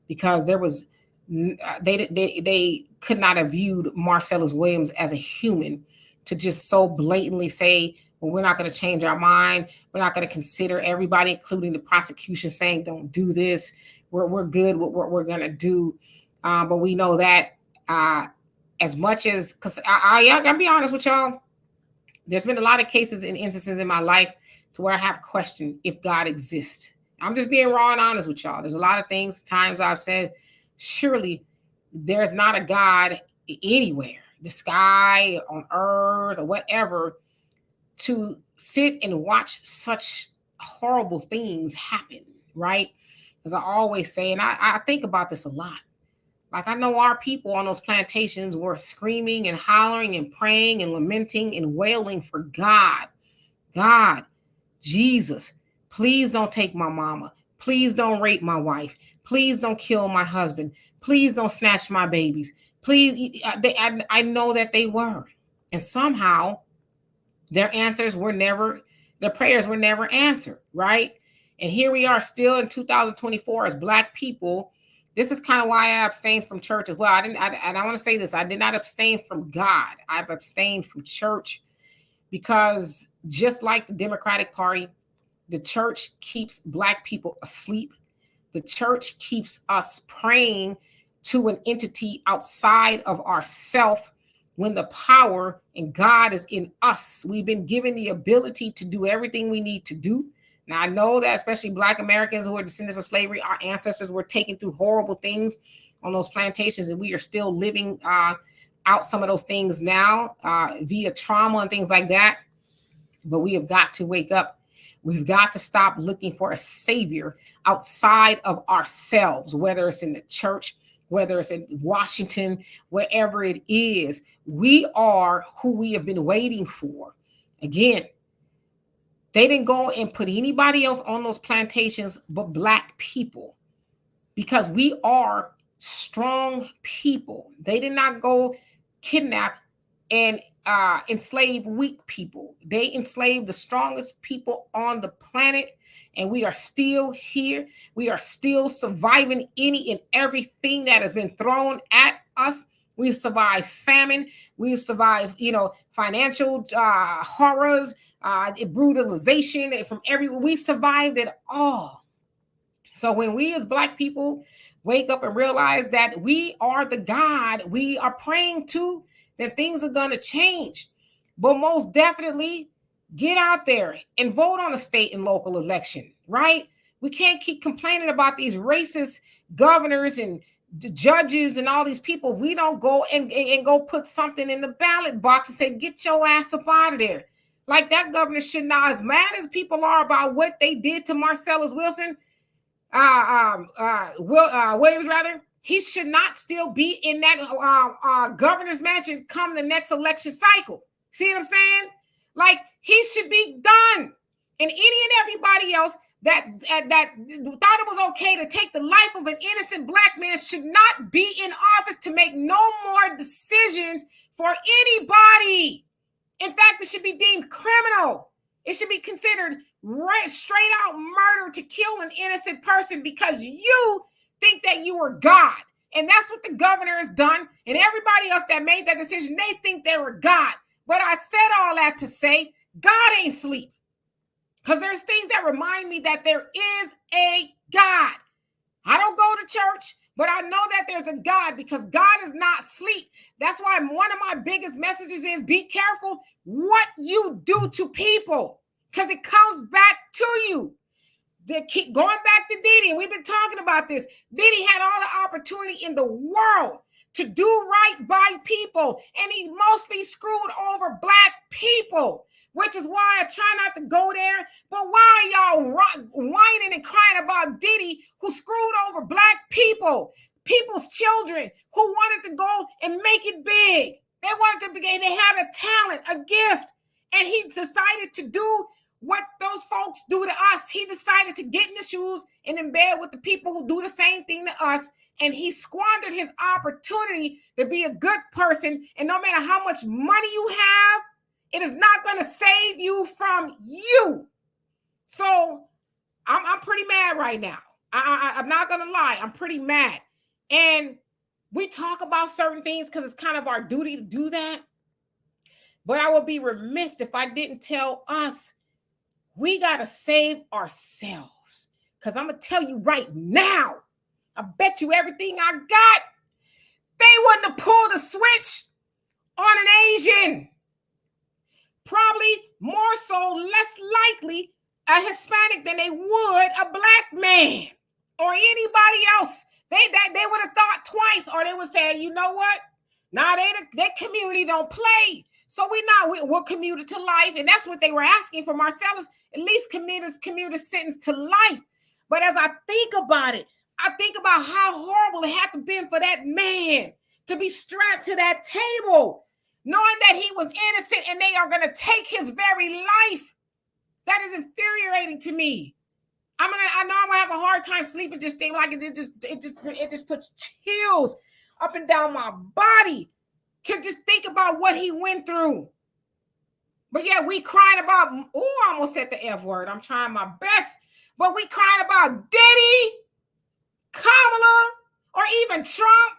because there was they could not have viewed Marcellus Williams as a human to just so blatantly say, well, we're not going to change our mind. We're not going to consider everybody, including the prosecution, saying don't do this. We're good with what we're going to do. But we know that as much as, because I gotta be honest with y'all, there's been a lot of cases and instances in my life to where I have questioned if God exists. I'm just being raw and honest with y'all. There's a lot of times I've said, surely there's not a God anywhere, the sky, on earth, or whatever, to sit and watch such horrible things happen, right? As I always say, and I think about this a lot. Like, I know our people on those plantations were screaming and hollering and praying and lamenting and wailing for God. God, Jesus, please don't take my mama. Please don't rape my wife. Please don't kill my husband. Please don't snatch my babies. Please, I know that they were. And somehow their prayers were never answered, right? And here we are still in 2024 as Black people. This is kind of why I abstained from church as well. And I want to say this, I did not abstain from God. I've abstained from church because, just like the Democratic Party, the church keeps Black people asleep. The church keeps us praying to an entity outside of ourself, when the power and God is in us. We've been given the ability to do everything we need to do. Now, I know that especially Black Americans who are descendants of slavery, our ancestors were taken through horrible things on those plantations, and we are still living out some of those things now via trauma and things like that. But we have got to wake up. We've got to stop looking for a savior outside of ourselves, whether it's in the church, whether it's in Washington, wherever it is. We are who we have been waiting for. Again, they didn't go and put anybody else on those plantations but Black people, because we are strong people. They did not go kidnap and enslave weak people. They enslaved the strongest people on the planet, and we are still here. We are still surviving any and everything that has been thrown at us. We've survived famine. We've survived, financial horrors, brutalization from everywhere. We've survived it all. So when we as Black people wake up and realize that we are the God we are praying to, then things are going to change. But most definitely, get out there and vote on a state and local election, right? We can't keep complaining about these racist governors and judges and all these people. We don't go and go put something in the ballot box and say, get your ass up out of there. Like, that governor should not, as mad as people are about what they did to Marcellus Wilson, Williams, rather, he should not still be in that governor's mansion come the next election cycle. See what I'm saying? Like, he should be done. And any and everybody else that thought it was okay to take the life of an innocent Black man should not be in office to make no more decisions for anybody. In fact, it should be deemed criminal. It should be considered straight out murder to kill an innocent person because you think that you are God. And that's what the governor has done. And everybody else that made that decision, they think they were God. But I said all that to say, God ain't sleep. Because there's things that remind me that there is a God. I don't go to church, but I know that there's a God, because God is not sleep. That's why one of my biggest messages is be careful what you do to people, because it comes back to you. They keep going back to Diddy, and we've been talking about this. Diddy had all the opportunity in the world to do right by people, and he mostly screwed over Black people, which is why I try not to go there. But why are y'all whining and crying about Diddy, who screwed over Black people, people's children, who wanted to go and make it big? They wanted to be, they had a talent, a gift, and he decided to do what those do to us. He decided to get in the shoes and in bed with the people who do the same thing to us. And he squandered his opportunity to be a good person. And no matter how much money you have, it is not going to save you from you. So I'm pretty mad right now. I'm not going to lie. I'm pretty mad. And we talk about certain things because it's kind of our duty to do that. But I would be remiss if I didn't tell us we got to save ourselves. Because I'm going to tell you right now, I bet you everything I got, they wouldn't have pulled a switch on an Asian. Probably more so, less likely, a Hispanic than they would a black man or anybody else. They would have thought twice, or they would say, you know what? Nah, that community don't play. So we're commuted to life. And that's what they were asking for Marcellus, at least commuted sentence to life. But as I think about it, I think about how horrible it had to have been for that man to be strapped to that table, knowing that he was innocent and they are going to take his very life. That is infuriating to me. I know I'm gonna have a hard time sleeping. Just think like it just puts chills up and down my body to just think about what he went through. But yeah, we crying about. I almost said the F word. I'm trying my best, but we crying about Diddy, Kamala, or even Trump,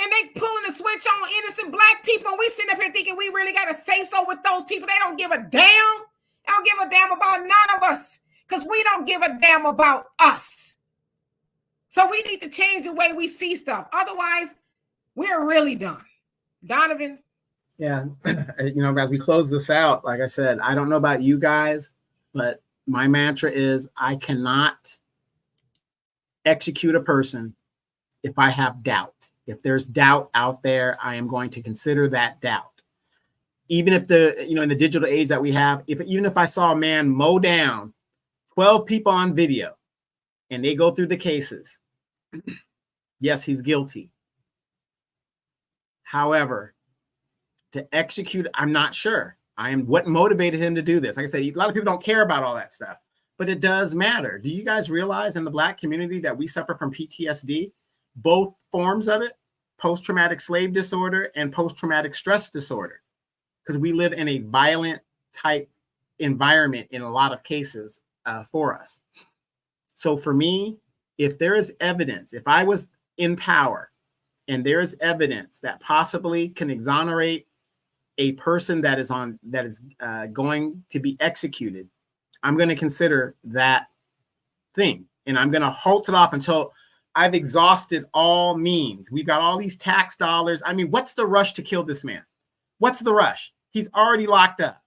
and they pulling the switch on innocent black people. And we sitting up here thinking we really got to say so with those people. They don't give a damn. They don't give a damn about none of us. Because we don't give a damn about us. So we need to change the way we see stuff. Otherwise, we're really done. Donovan? Yeah, as we close this out, like I said, I don't know about you guys, but my mantra is I cannot execute a person if I have doubt. If there's doubt out there, I am going to consider that doubt. Even if in the digital age that we have, even if I saw a man mow down 12 people on video and they go through the cases, yes, he's guilty. However, to execute, I'm not sure. What motivated him to do this? Like I said, a lot of people don't care about all that stuff, but it does matter. Do you guys realize in the Black community that we suffer from PTSD, both forms of it, post-traumatic slave disorder and post-traumatic stress disorder? Because we live in a violent type environment in a lot of cases for us. So for me, if there is evidence, if I was in power and there is evidence that possibly can exonerate a person that is going to be executed, I'm going to consider that thing. And I'm going to halt it off until I've exhausted all means. We've got all these tax dollars. I mean, what's the rush to kill this man? What's the rush? He's already locked up.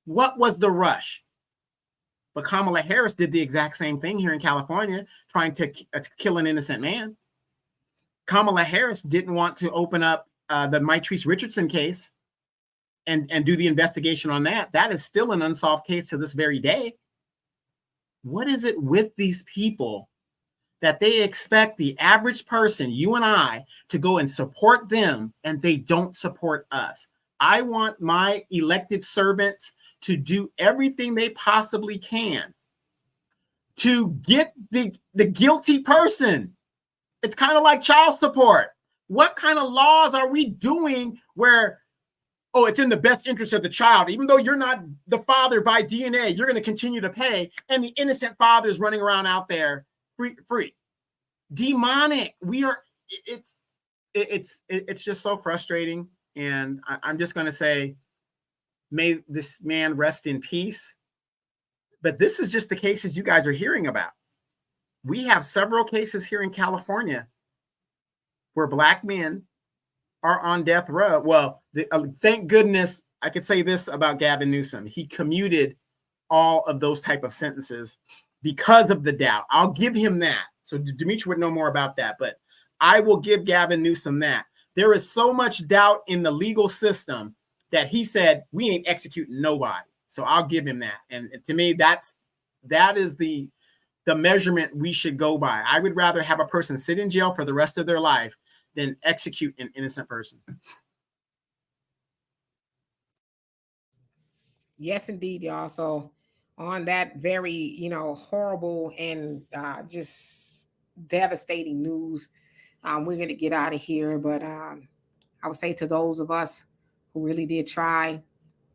What was the rush? But Kamala Harris did the exact same thing here in California, trying to kill an innocent man. Kamala Harris didn't want to open up the Mitrice Richardson case and do the investigation on that. That is still an unsolved case to this very day. What is it with these people that they expect the average person, you and I, to go and support them, and they don't support us? I want my elected servants to do everything they possibly can to get the guilty person. It's kind of like child support. What kind of laws are we doing where, it's in the best interest of the child, even though you're not the father by DNA, you're going to continue to pay, and the innocent father is running around out there free. Demonic. It's just so frustrating. And I'm just going to say, may this man rest in peace. But this is just the cases you guys are hearing about. We have several cases here in California where Black men are on death row. Well, thank goodness I could say this about Gavin Newsom. He commuted all of those type of sentences because of the doubt. I'll give him that. So Dimitri would know more about that, but I will give Gavin Newsom that. There is so much doubt in the legal system that he said, we ain't executing nobody. So I'll give him that. And to me, that is the measurement we should go by. I would rather have a person sit in jail for the rest of their life than execute an innocent person. Yes, indeed, y'all. So on that very, horrible and just devastating news, we're going to get out of here. But I would say to those of us who really did try,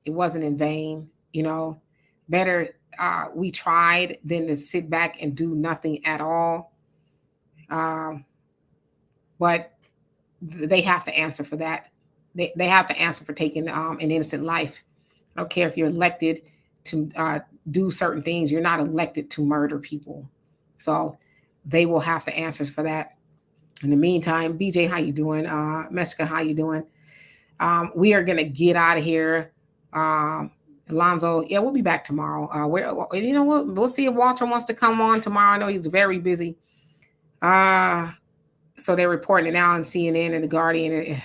it wasn't in vain. Better we tried than to sit back and do nothing at all. Um, but they have to answer for that. They have to answer for taking an innocent life. I don't care if you're elected to do certain things. You're not elected to murder people. So they will have to answer for that. In the meantime, BJ, how you doing? Mexica, how you doing? We are gonna get out of here. Alonzo, yeah, we'll be back tomorrow. We'll see if Walter wants to come on tomorrow. I know he's very busy. So they're reporting it now on CNN and the Guardian.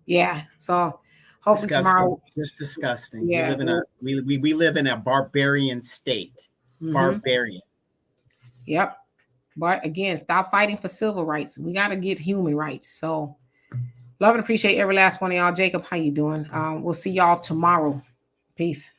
Yeah, so hopefully Disgusting. tomorrow. Just disgusting. Yeah, we live in a barbarian state. Mm-hmm. Barbarian. Yep. But again, stop fighting for civil rights. We got to get human rights. So love and appreciate every last one of y'all. Jacob, how you doing? We'll see y'all tomorrow. Peace.